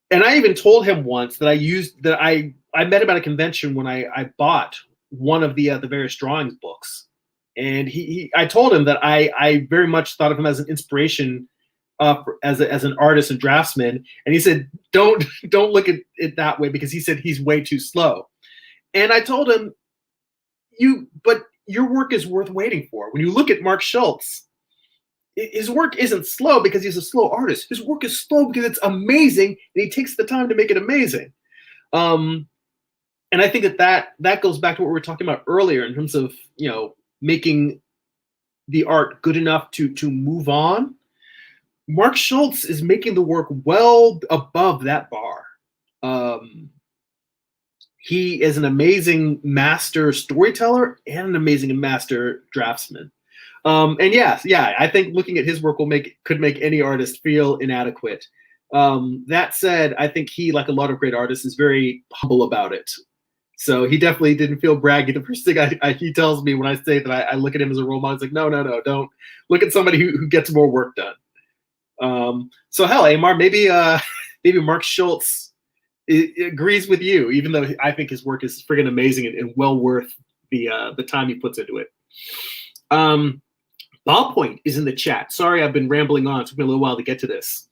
And I even told him once that I met him at a convention when I bought one of the various drawings books. And I told him that I very much thought of him as an inspiration as an artist and draftsman. And he said, don't look at it that way, because he said he's way too slow. And I told him, but your work is worth waiting for. When you look at Mark Schultz, his work isn't slow because he's a slow artist. His work is slow because it's amazing, and he takes the time to make it amazing. And I think that goes back to what we were talking about earlier in terms of, making the art good enough to move on. Mark Schultz is making the work well above that bar. He is an amazing master storyteller and an amazing master draftsman. And I think looking at his work could make any artist feel inadequate. That said, I think he, like a lot of great artists, is very humble about it. So he definitely didn't feel braggy. The first thing he tells me when I say that I look at him as a role model, it's like, no, don't look at somebody who gets more work done. So hell, Amar, maybe Mark Schultz agrees with you, even though I think his work is friggin' amazing and well worth the time he puts into it. Ballpoint is in the chat. Sorry, I've been rambling on. It took me a little while to get to this.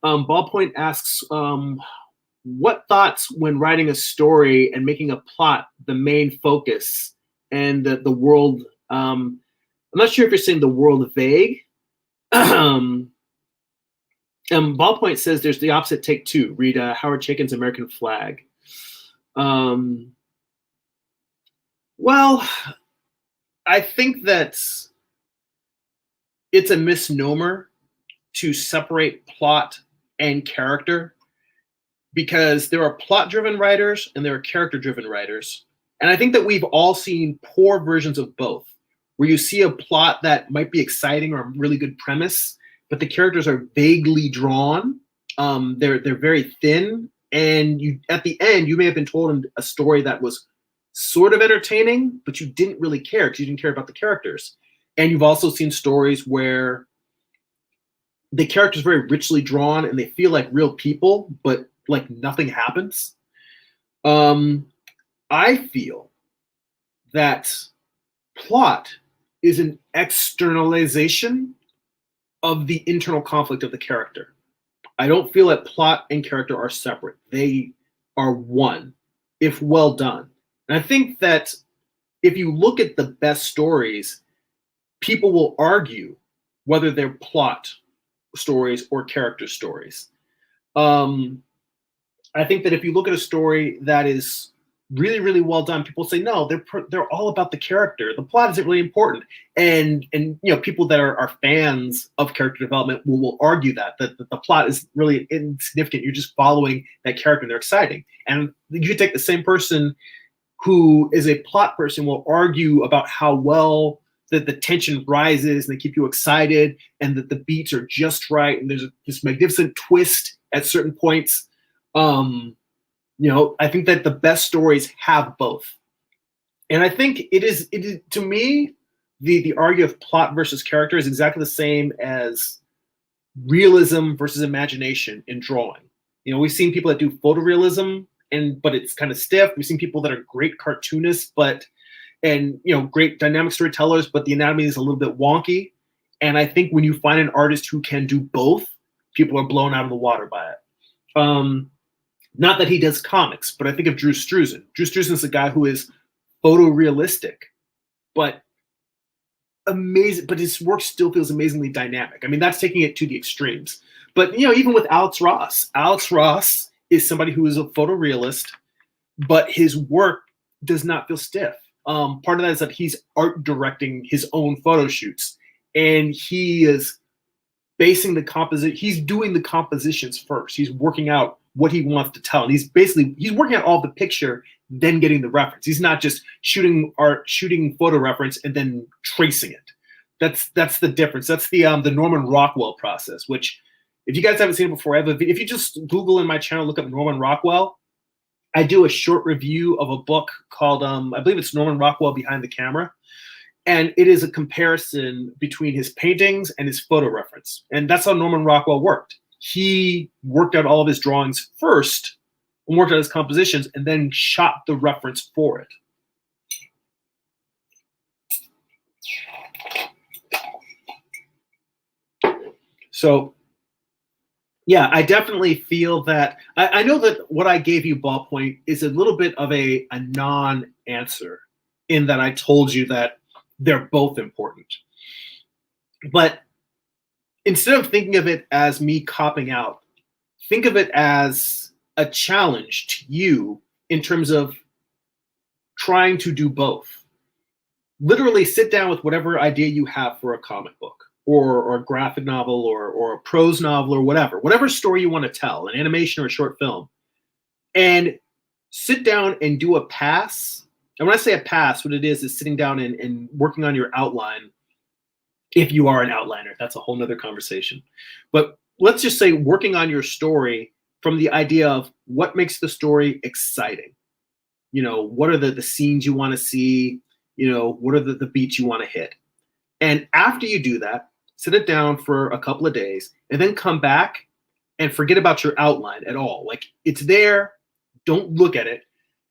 Ballpoint asks, what thoughts when writing a story and making a plot the main focus, and the world? I'm not sure if you're saying the world vague. Ballpoint says there's the opposite take too. Read Howard Chaykin's American Flag. Well, I think that it's a misnomer to separate plot and character, because there are plot-driven writers and there are character-driven writers. And I think that we've all seen poor versions of both, where you see a plot that might be exciting or a really good premise, but the characters are vaguely drawn. They're very thin, and at the end you may have been told a story that was sort of entertaining, but you didn't really care because you didn't care about the characters. And you've also seen stories where the characters are very richly drawn and they feel like real people, but like nothing happens. I feel that plot is an externalization of the internal conflict of the character. I don't feel that plot and character are separate. They are one, if well done. And I think that if you look at the best stories, people will argue whether they're plot stories or character stories. I think that if you look at a story that is really, really well done, people say, no, they're all about the character. The plot isn't really important. And people that are fans of character development will argue that the plot is really insignificant. You're just following that character and they're exciting. And you take the same person who is a plot person will argue about how well that the tension rises and they keep you excited and that the beats are just right and there's this magnificent twist at certain points. I think that the best stories have both. And I think it is to me, the argument of plot versus character is exactly the same as realism versus imagination in drawing. We've seen people that do photorealism but it's kind of stiff. We've seen people that are great cartoonists, and great dynamic storytellers, but the anatomy is a little bit wonky. And I think when you find an artist who can do both, people are blown out of the water by it. Not that he does comics, but I think of Drew Struzan. Drew Struzan is a guy who is photorealistic, but amazing. But his work still feels amazingly dynamic. I mean, that's taking it to the extremes. But even with Alex Ross is somebody who is a photorealist, but his work does not feel stiff. Part of that is that he's art directing his own photo shoots, and he is basing the composition. He's doing the compositions first. He's working out what he wants to tell, and he's working out all the picture, then getting the reference. He's not just shooting photo reference and then tracing it. That's the difference. That's the Norman Rockwell process. Which, if you guys haven't seen it before, if you just Google in my channel, look up Norman Rockwell. I do a short review of a book called, I believe it's Norman Rockwell Behind the Camera. And it is a comparison between his paintings and his photo reference. And that's how Norman Rockwell worked. He worked out all of his drawings first and worked out his compositions and then shot the reference for it. So, yeah, I definitely feel that. I know that what I gave you, Ballpoint, is a little bit of a non-answer in that I told you that they're both important. But instead of thinking of it as me copping out, think of it as a challenge to you in terms of trying to do both. Literally sit down with whatever idea you have for a comic book or a graphic novel or a prose novel or whatever story you want to tell, an animation or a short film, and sit down and do a pass. And when I say a pass, what it is sitting down and working on your outline. If you are an outliner, that's a whole nother conversation. But let's just say working on your story from the idea of what makes the story exciting. What are the scenes you want to see? What are the beats you want to hit? And after you do that, sit it down for a couple of days and then come back and forget about your outline at all. Like, it's there. Don't look at it.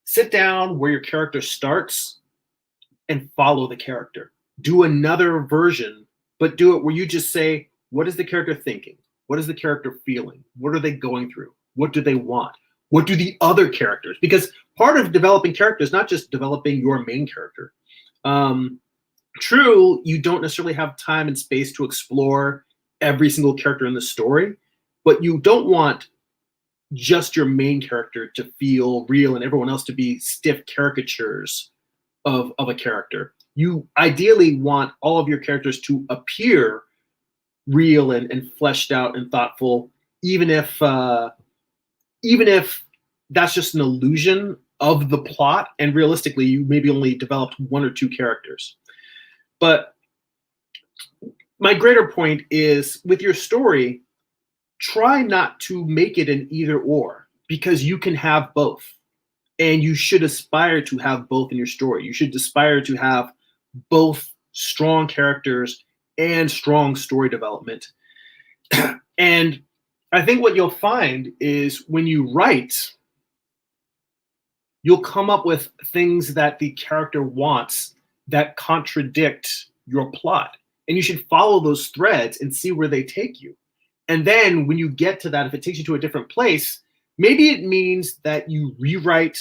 Sit down where your character starts and follow the character. Do another version, but do it where you just say, what is the character thinking? What is the character feeling? What are they going through? What do they want? What do the other characters? Because part of developing characters is not just developing your main character. True, you don't necessarily have time and space to explore every single character in the story, but you don't want just your main character to feel real and everyone else to be stiff caricatures of a character. You ideally want all of your characters to appear real and fleshed out and thoughtful, even if that's just an illusion of the plot, and realistically you maybe only developed one or two characters. But my greater point is, with your story, try not to make it an either or, because you can have both. And you should aspire to have both in your story. You should aspire to have both strong characters and strong story development. And I think what you'll find is when you write, you'll come up with things that the character wants that contradict your plot. And you should follow those threads and see where they take you. And then when you get to that, if it takes you to a different place, maybe it means that you rewrite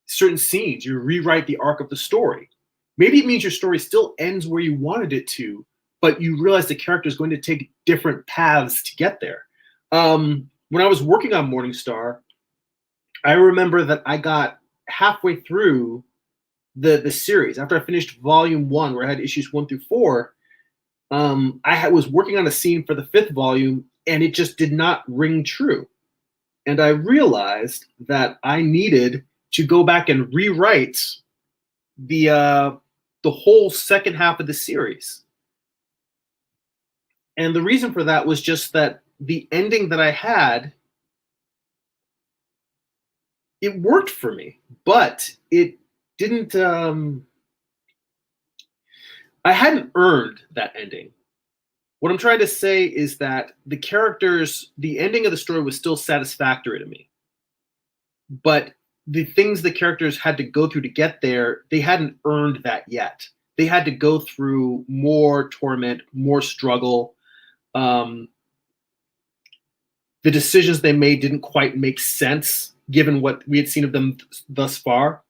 certain scenes, you rewrite the arc of the story. Maybe it means your story still ends where you wanted it to, but you realize the character is going to take different paths to get there. When I was working on Morningstar, I remember that I got halfway through the series after I finished volume 1, where I had issues 1 through 4. Was working on a scene for the 5th volume, and it just did not ring true. And I realized that I needed to go back and rewrite the whole second half of the series. And the reason for that was just that the ending that I had, it worked for me, but it didn't, I hadn't earned that ending. What I'm trying to say is that the ending of the story was still satisfactory to me, but the things the characters had to go through to get there, they hadn't earned that yet. They had to go through more torment, more struggle. The decisions they made didn't quite make sense given what we had seen of them thus far.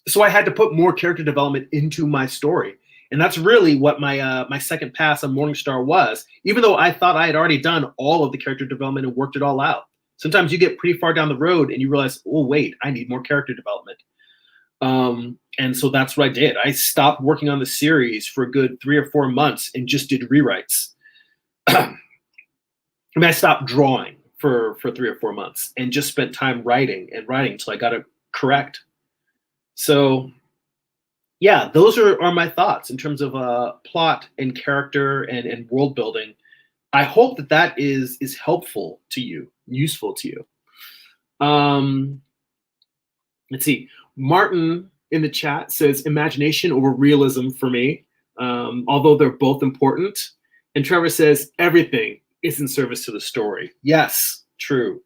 So I had to put more character development into my story. And that's really what my second pass on Morningstar was, even though I thought I had already done all of the character development and worked it all out. Sometimes you get pretty far down the road and you realize, oh, wait, I need more character development. And so that's what I did. I stopped working on the series for a good 3 or 4 months and just did rewrites. I stopped drawing for 3 or 4 months and just spent time writing until I got it correct. So yeah, those are my thoughts in terms of plot and character and world building. I hope that is helpful to you, useful to you. Let's see. Martin in the chat says imagination over realism for me, although they're both important. And Trevor says everything is in service to the story. Yes, true.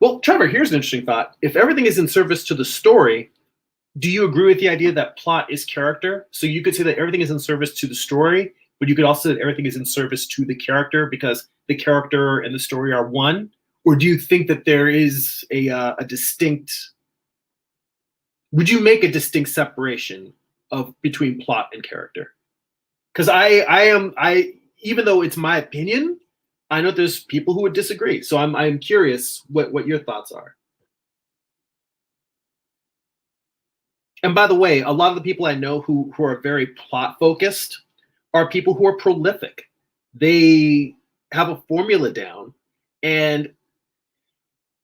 Well, Trevor, here's an interesting thought. If everything is in service to the story, do you agree with the idea that plot is character? So you could say that everything is in service to the story, but you could also say that everything is in service to the character because the character and the story are one? Or do you think that there is a distinct, would you make a distinct separation between plot and character? Because I even though it's my opinion, I know there's people who would disagree. So I'm curious what your thoughts are. And by the way, a lot of the people I know who are very plot focused are people who are prolific. They have a formula down. And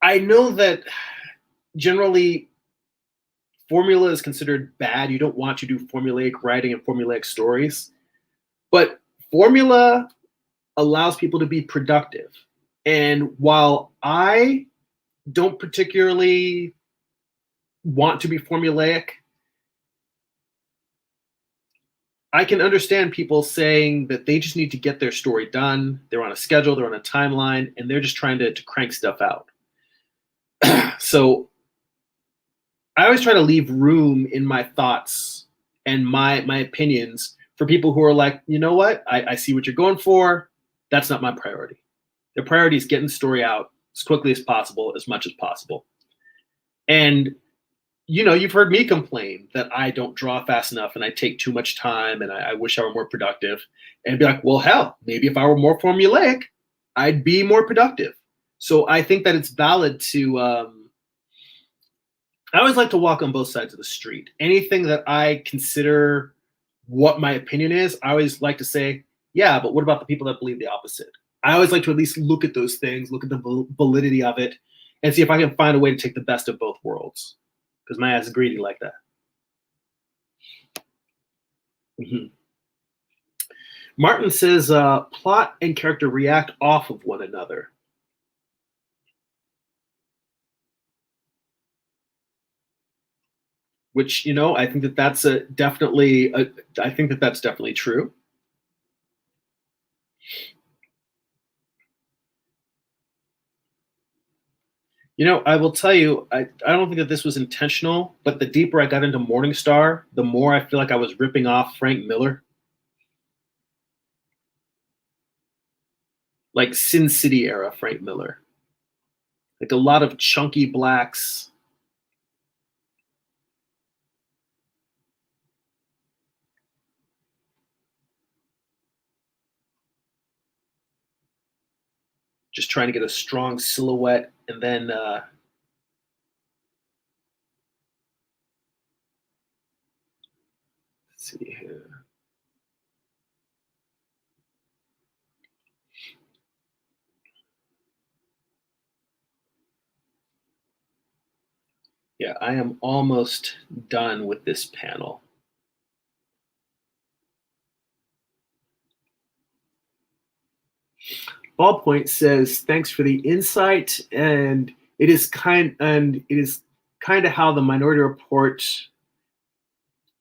I know that generally formula is considered bad. You don't want to do formulaic writing and formulaic stories. But formula allows people to be productive. And while I don't particularly want to be formulaic, I can understand people saying that they just need to get their story done. They're on a schedule, they're on a timeline, and they're just trying to crank stuff out. So I always try to leave room in my thoughts and my opinions for people who are like, you know what? I see what you're going for. That's not my priority. The priority is getting the story out as quickly as possible, as much as possible. And, you know, you've heard me complain that I don't draw fast enough and I take too much time and I wish I were more productive. And be like, well, hell, maybe if I were more formulaic, I'd be more productive. So I think that it's valid to, I always like to walk on both sides of the street. Anything that I consider what my opinion is, I always like to say, yeah, but what about the people that believe the opposite? I always like to at least look at those things, look at the validity of it, and see if I can find a way to take the best of both worlds. Because my ass is greedy like that. Mm-hmm. Martin says, plot and character react off of one another. Which, you know, I think that that's definitely true. I will tell you, I don't think that this was intentional, but the deeper I got into Morningstar, the more I feel like I was ripping off Frank Miller, like Sin City era Frank Miller. Like a lot of chunky blacks. Just trying to get a strong silhouette, and then let's see here. Yeah, I am almost done with this panel. Ballpoint says, "Thanks for the insight, and it is kind of how the Minority Report.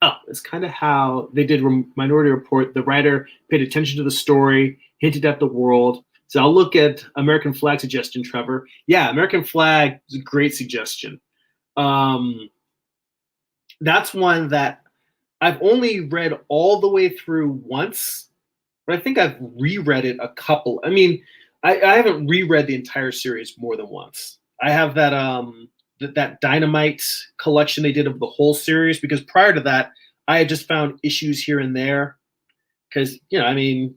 Oh, it's kind of how they did Minority Report. The writer paid attention to the story, hinted at the world. So I'll look at American Flag suggestion, Trevor. Yeah, American Flag is a great suggestion. Um, that's one that I've only read all the way through once, but I think I've reread it a couple. I mean, I haven't reread the entire series more than once. I have that Dynamite collection they did of the whole series, because prior to that, I had just found issues here and there. Because I mean,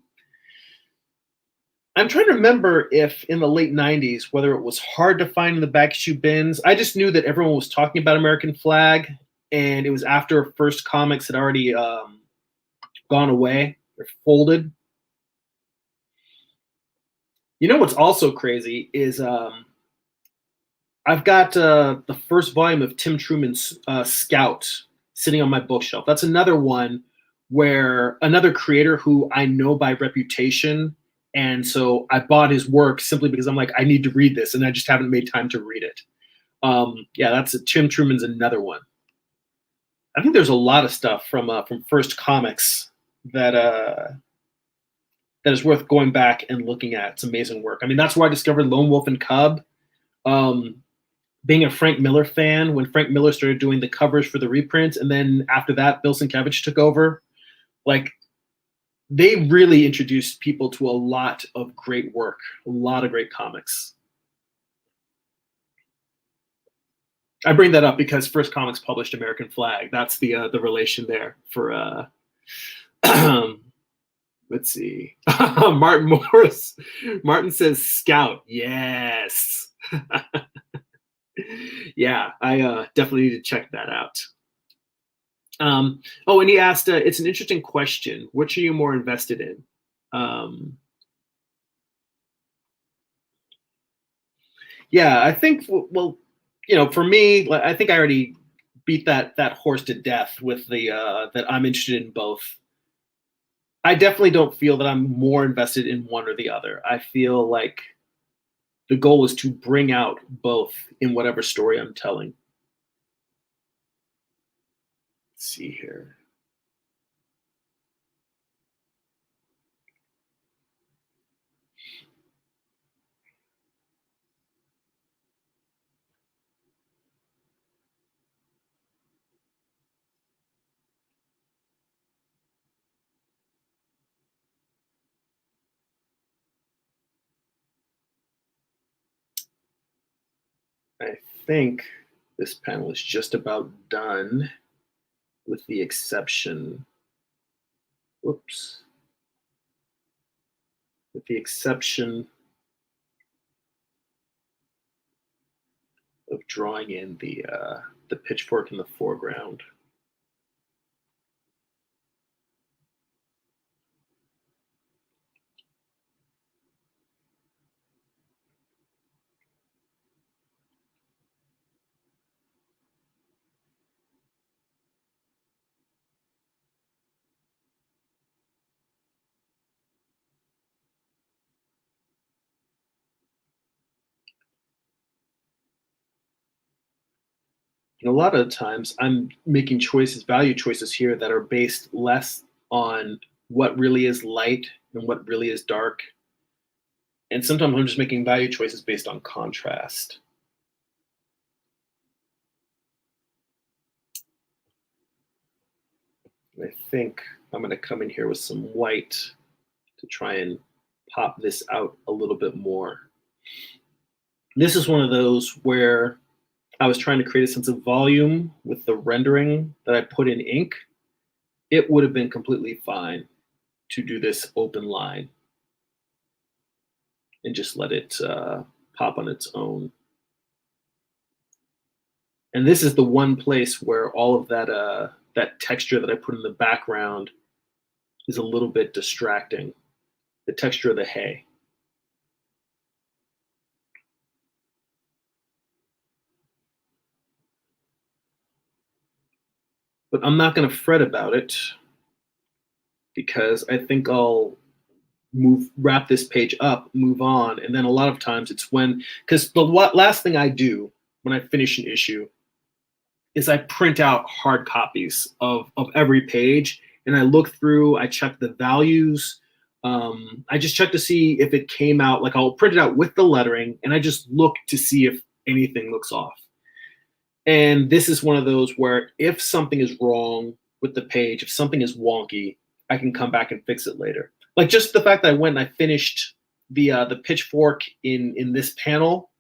I'm trying to remember if in the late '90s whether it was hard to find in the back issue bins. I just knew that everyone was talking about American Flag, and it was after First Comics had already gone away or folded. What's also crazy is I've got the first volume of Tim Truman's Scout sitting on my bookshelf. That's another one where another creator who I know by reputation, and so I bought his work simply because I'm like, I need to read this, and I just haven't made time to read it. Yeah, Tim Truman's another one. I think there's a lot of stuff from First Comics that that is worth going back and looking at. It's amazing work. I mean, that's where I discovered Lone Wolf and Cub. Um, Being a Frank Miller fan, when Frank Miller started doing the covers for the reprints, and then after that, Bill Sienkiewicz took over, like they really introduced people to a lot of great work, a lot of great comics. I bring that up because First Comics published American Flag. That's the relation there for let's see. Martin Morris. Martin says Scout. Yes. Yeah, I definitely need to check that out. Oh, and he asked, it's an interesting question. Which are you more invested in? Yeah, I think, well, for me, I think I already beat that horse to death with the that I'm interested in both. I definitely don't feel that I'm more invested in one or the other. I feel like the goal is to bring out both in whatever story I'm telling. Let's see here. I think this panel is just about done, with the exception, whoops, with the exception of drawing in the pitchfork in the foreground. And a lot of times I'm making value choices here that are based less on what really is light and what really is dark. And sometimes I'm just making value choices based on contrast. I think I'm going to come in here with some white to try and pop this out a little bit more. This is one of those where I was trying to create a sense of volume with the rendering that I put in ink. It would have been completely fine to do this open line and just let it pop on its own. And this is the one place where all of that that texture that I put in the background is a little bit distracting. The texture of the hay. But I'm not going to fret about it because I think I'll wrap this page up, move on, and then a lot of times it's because the last thing I do when I finish an issue is I print out hard copies of every page, and I look through, I check the values. I just check to see if it came out, like I'll print it out with the lettering, and I just look to see if anything looks off. And this is one of those where if something is wrong with the page, if something is wonky, I can come back and fix it later. Like just the fact that I went and I finished the pitchfork in this panel,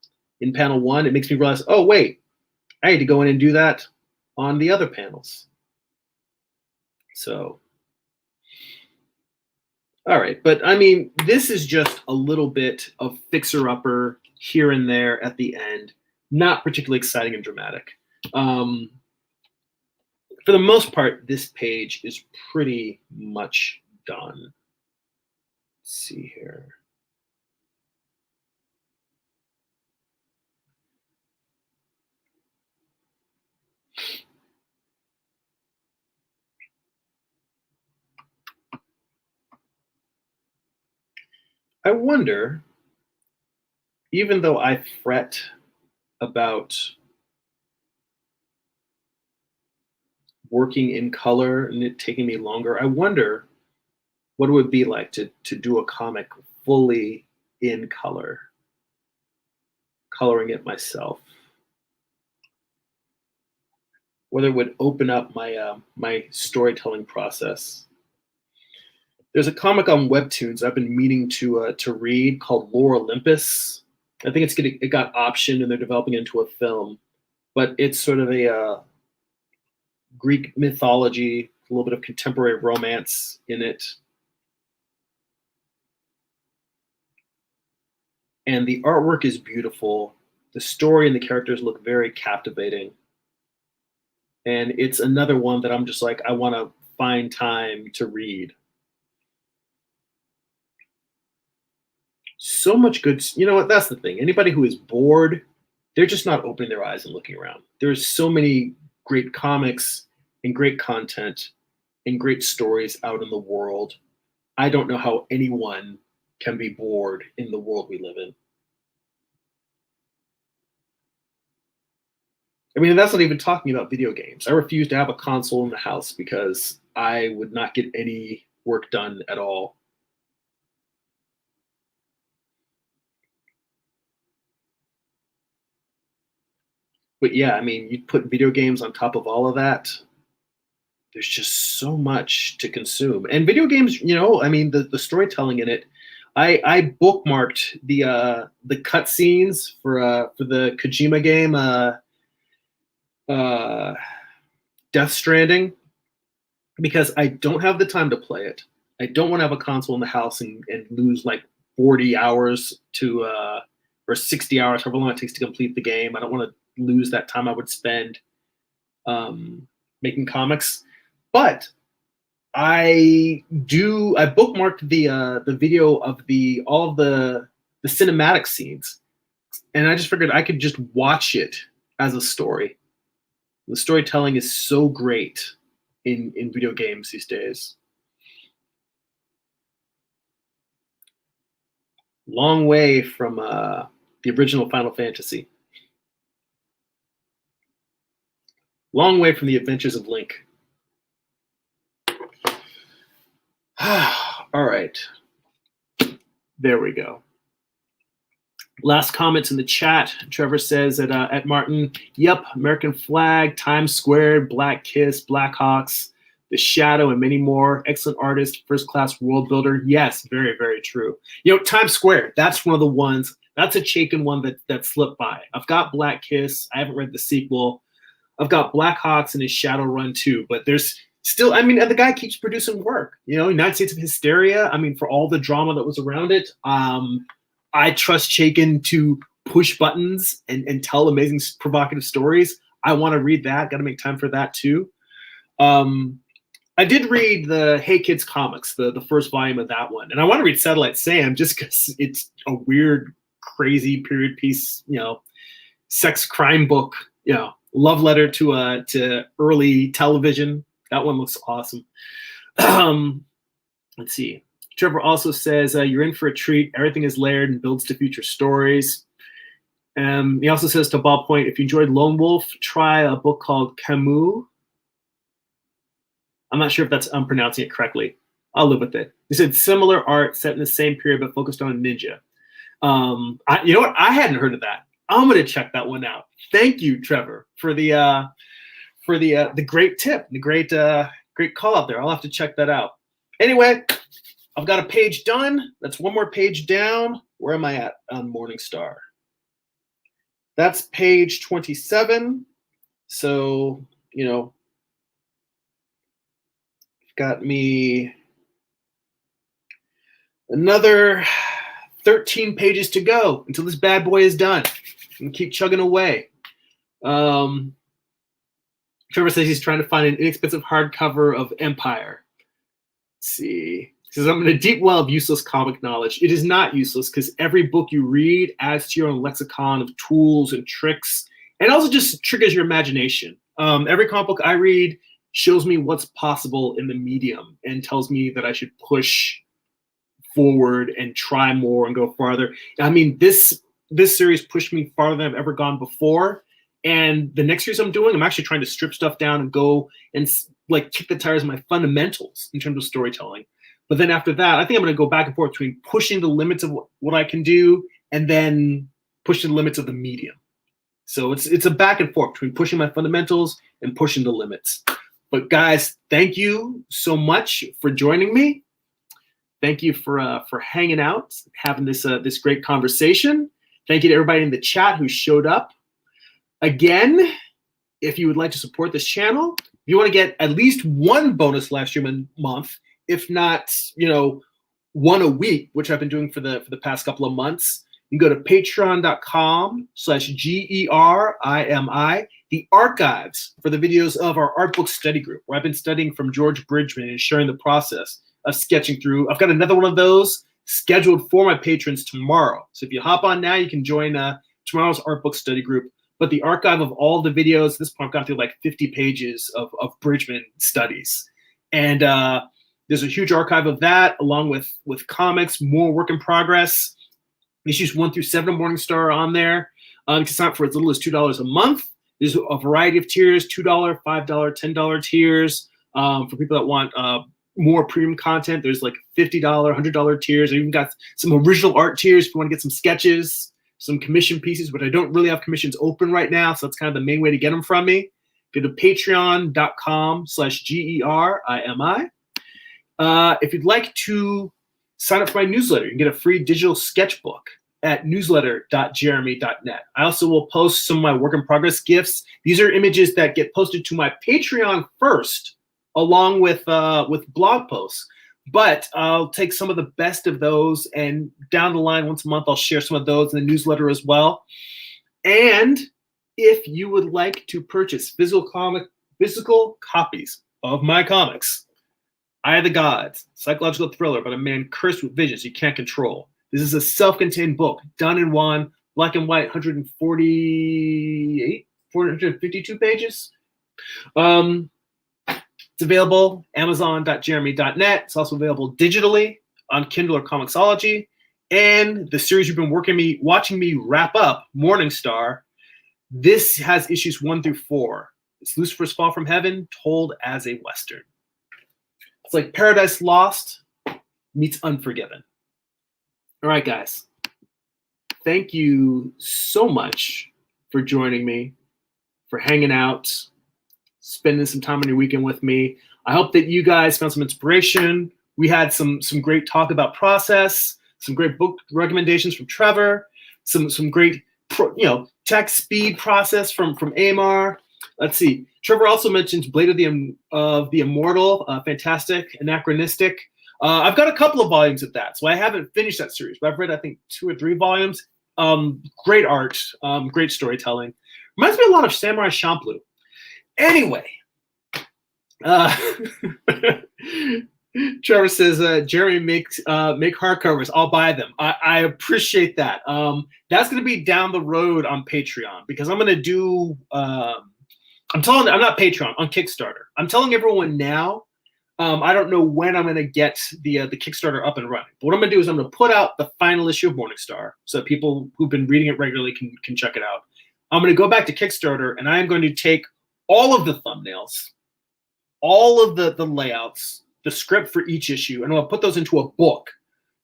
in panel 1, it makes me realize, oh wait, I had to go in and do that on the other panels. So, all right, but I mean, this is just a little bit of fixer-upper here and there at the end. Not particularly exciting and dramatic. For the most part, this page is pretty much done. Let's see here. I wonder, even though I fret about working in color and it taking me longer, I wonder what it would be like to do a comic fully in color, coloring it myself. Whether it would open up my my storytelling process. There's a comic on Webtoons I've been meaning to read called Lore Olympus. I think it got optioned and they're developing it into a film, but it's sort of a Greek mythology, a little bit of contemporary romance in it. And the artwork is beautiful. The story and the characters look very captivating. And it's another one that I'm just like, I want to find time to read. So much good. You know what? That's the thing. Anybody who is bored, they're just not opening their eyes and looking around. There's so many great comics and great content and great stories out in the world. I don't know how anyone can be bored in the world we live in. I mean, that's not even talking about video games. I refuse to have a console in the house because I would not get any work done at all. But yeah, I mean, you put video games on top of all of that, there's just so much to consume. And video games, you know, I mean, the storytelling in it, I bookmarked the cutscenes for the Kojima game, Death Stranding, because I don't have the time to play it. I don't want to have a console in the house and lose like 40 hours to or 60 hours, however long it takes to complete the game. I don't want to lose that time I would spend making comics. But I bookmarked the video of all of the cinematic scenes, and I just figured I could just watch it as a story. The storytelling is so great in video games these days. Long way from the original Final Fantasy. Long way from the Adventures of Link. All right. There we go. Last comments in the chat. Trevor says at Martin, yep, American flag, Times Square, Black Kiss, Blackhawks. The Shadow, and many more. Excellent artist, first-class world builder. Yes, very, very true. You know, Times Square, that's one of the ones, that's a Chaykin one that slipped by. I've got Black Kiss. I haven't read the sequel. I've got Black Hawks and his Shadowrun too, but there's still, I mean, and the guy keeps producing work. You know, United States of Hysteria, I mean, for all the drama that was around it, I trust Chaykin to push buttons and tell amazing, provocative stories. I want to read that. Got to make time for that too. I did read the Hey Kids comics, the first volume of that one, and I want to read Satellite Sam just because it's a weird, crazy period piece, you know, sex crime book, you know, love letter to early television. That one looks awesome. Let's see. Trevor also says, you're in for a treat. Everything is layered and builds to future stories. He also says to Bob Point, if you enjoyed Lone Wolf, try a book called Camus. I'm not sure if I'm pronouncing it correctly. I'll live with it. He said similar art set in the same period but focused on a ninja. You know what? I hadn't heard of that. I'm going to check that one out. Thank you, Trevor, for the great tip, the great call out there. I'll have to check that out. Anyway, I've got a page done. That's one more page down. Where am I at on Morningstar? That's page 27. So, you know, got me another 13 pages to go until this bad boy is done. And keep chugging away. Trevor says he's trying to find an inexpensive hardcover of Empire. Let's see. He says, I'm in a deep well of useless comic knowledge. It is not useless because every book you read adds to your own lexicon of tools and tricks, and also just triggers your imagination. Every comic book I read shows me what's possible in the medium and tells me that I should push forward and try more and go farther. I mean, this series pushed me farther than I've ever gone before. And the next series I'm doing, I'm actually trying to strip stuff down and go and like kick the tires of my fundamentals in terms of storytelling. But then after that, I think I'm going to go back and forth between pushing the limits of what I can do and then pushing the limits of the medium. So it's a back and forth between pushing my fundamentals and pushing the limits. But guys, thank you so much for joining me. Thank you for hanging out, having this great conversation. Thank you to everybody in the chat who showed up. Again, if you would like to support this channel, if you want to get at least one bonus live stream a month, if not, you know, one a week, which I've been doing for the past couple of months, you can go to patreon.com/GERIMI, the archives for the videos of our art book study group, where I've been studying from George Bridgman and sharing the process of sketching through. I've got another one of those scheduled for my patrons tomorrow. So if you hop on now, you can join tomorrow's art book study group. But the archive of all the videos, at this point I've gone through like 50 pages of Bridgman studies. And there's a huge archive of that, along with comics, more work in progress. Issues 1 through 7 of Morningstar are on there. You can sign up for as little as $2 a month. There's a variety of tiers, $2, $5, $10 tiers. For people that want more premium content, there's like $50, $100 tiers. I even got some original art tiers if you want to get some sketches, some commission pieces, but I don't really have commissions open right now, so that's kind of the main way to get them from me. Go to patreon.com/GERIMI. If you'd like to sign up for my newsletter, you can get a free digital sketchbook at newsletter.jeremy.net. I also will post some of my work in progress gifts. These are images that get posted to my Patreon first, along with blog posts. But I'll take some of the best of those, and down the line, once a month, I'll share some of those in the newsletter as well. And if you would like to purchase physical copies of my comics, Eye of the Gods, psychological thriller about a man cursed with visions he can't control. This is a self-contained book, done in one, black and white, 452 pages. It's available Amazon.jeremy.net. It's also available digitally on Kindle or Comixology. And the series you've been watching me wrap up, Morningstar, this has issues 1 through 4. It's Lucifer's Fall from Heaven, told as a Western. It's like Paradise Lost meets Unforgiven. All right, guys. Thank you so much for joining me, for hanging out, spending some time on your weekend with me. I hope that you guys found some inspiration. We had some great talk about process, some great book recommendations from Trevor, some great text speed process from Amar. Let's see. Trevor also mentions Blade of the Immortal, fantastic, anachronistic. I've got a couple of volumes of that, so I haven't finished that series, but I've read, I think, 2 or 3 volumes. Great art, great storytelling. Reminds me a lot of Samurai Champloo. Anyway, Trevor says, Jeremy, make hardcovers. I'll buy them. I appreciate that. That's going to be down the road on Patreon, because I'm going to do, I'm not Patreon, on Kickstarter. I'm telling everyone now, I don't know when I'm going to get the Kickstarter up and running. But what I'm going to do is I'm going to put out the final issue of Morningstar so that people who've been reading it regularly can check it out. I'm going to go back to Kickstarter, and I am going to take all of the thumbnails, all of the layouts, the script for each issue, and I'll put those into a book.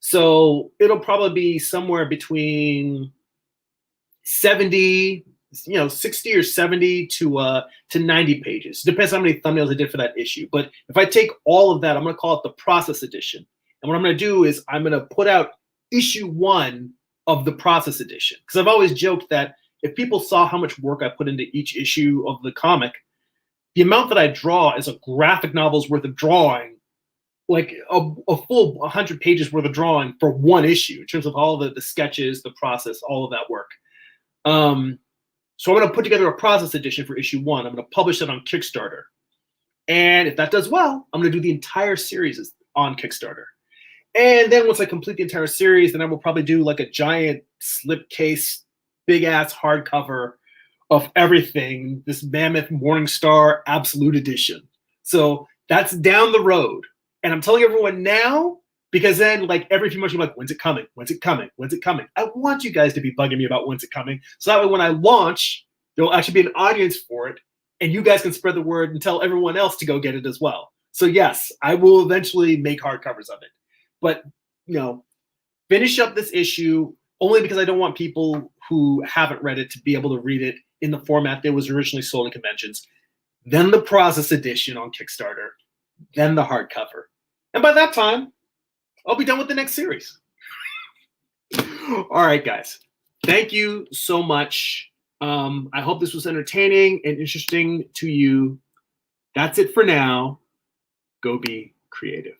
So it'll probably be somewhere between 60 or 70 to 90 pages. Depends on how many thumbnails I did for that issue. But if I take all of that, I'm going to call it the process edition. And what I'm going to do is I'm going to put out issue 1 of the process edition. Because I've always joked that if people saw how much work I put into each issue of the comic, the amount that I draw is a graphic novel's worth of drawing, like a full 100 pages worth of drawing for one issue in terms of all the sketches, the process, all of that work. So I'm going to put together a process edition for issue 1. I'm going to publish it on Kickstarter. And if that does well, I'm going to do the entire series on Kickstarter. And then once I complete the entire series, then I will probably do like a giant slipcase, big-ass hardcover of everything, this mammoth Morningstar Absolute Edition. So that's down the road. And I'm telling everyone now, because then like every few months you're like, when's it coming? When's it coming? When's it coming? I want you guys to be bugging me about when's it coming. So that way when I launch, there'll actually be an audience for it, and you guys can spread the word and tell everyone else to go get it as well. So yes, I will eventually make hardcovers of it. But, finish up this issue only because I don't want people who haven't read it to be able to read it in the format that was originally sold at conventions. Then the process edition on Kickstarter. Then the hardcover. And by that time, I'll be done with the next series. All right, guys. Thank you so much. I hope this was entertaining and interesting to you. That's it for now. Go be creative.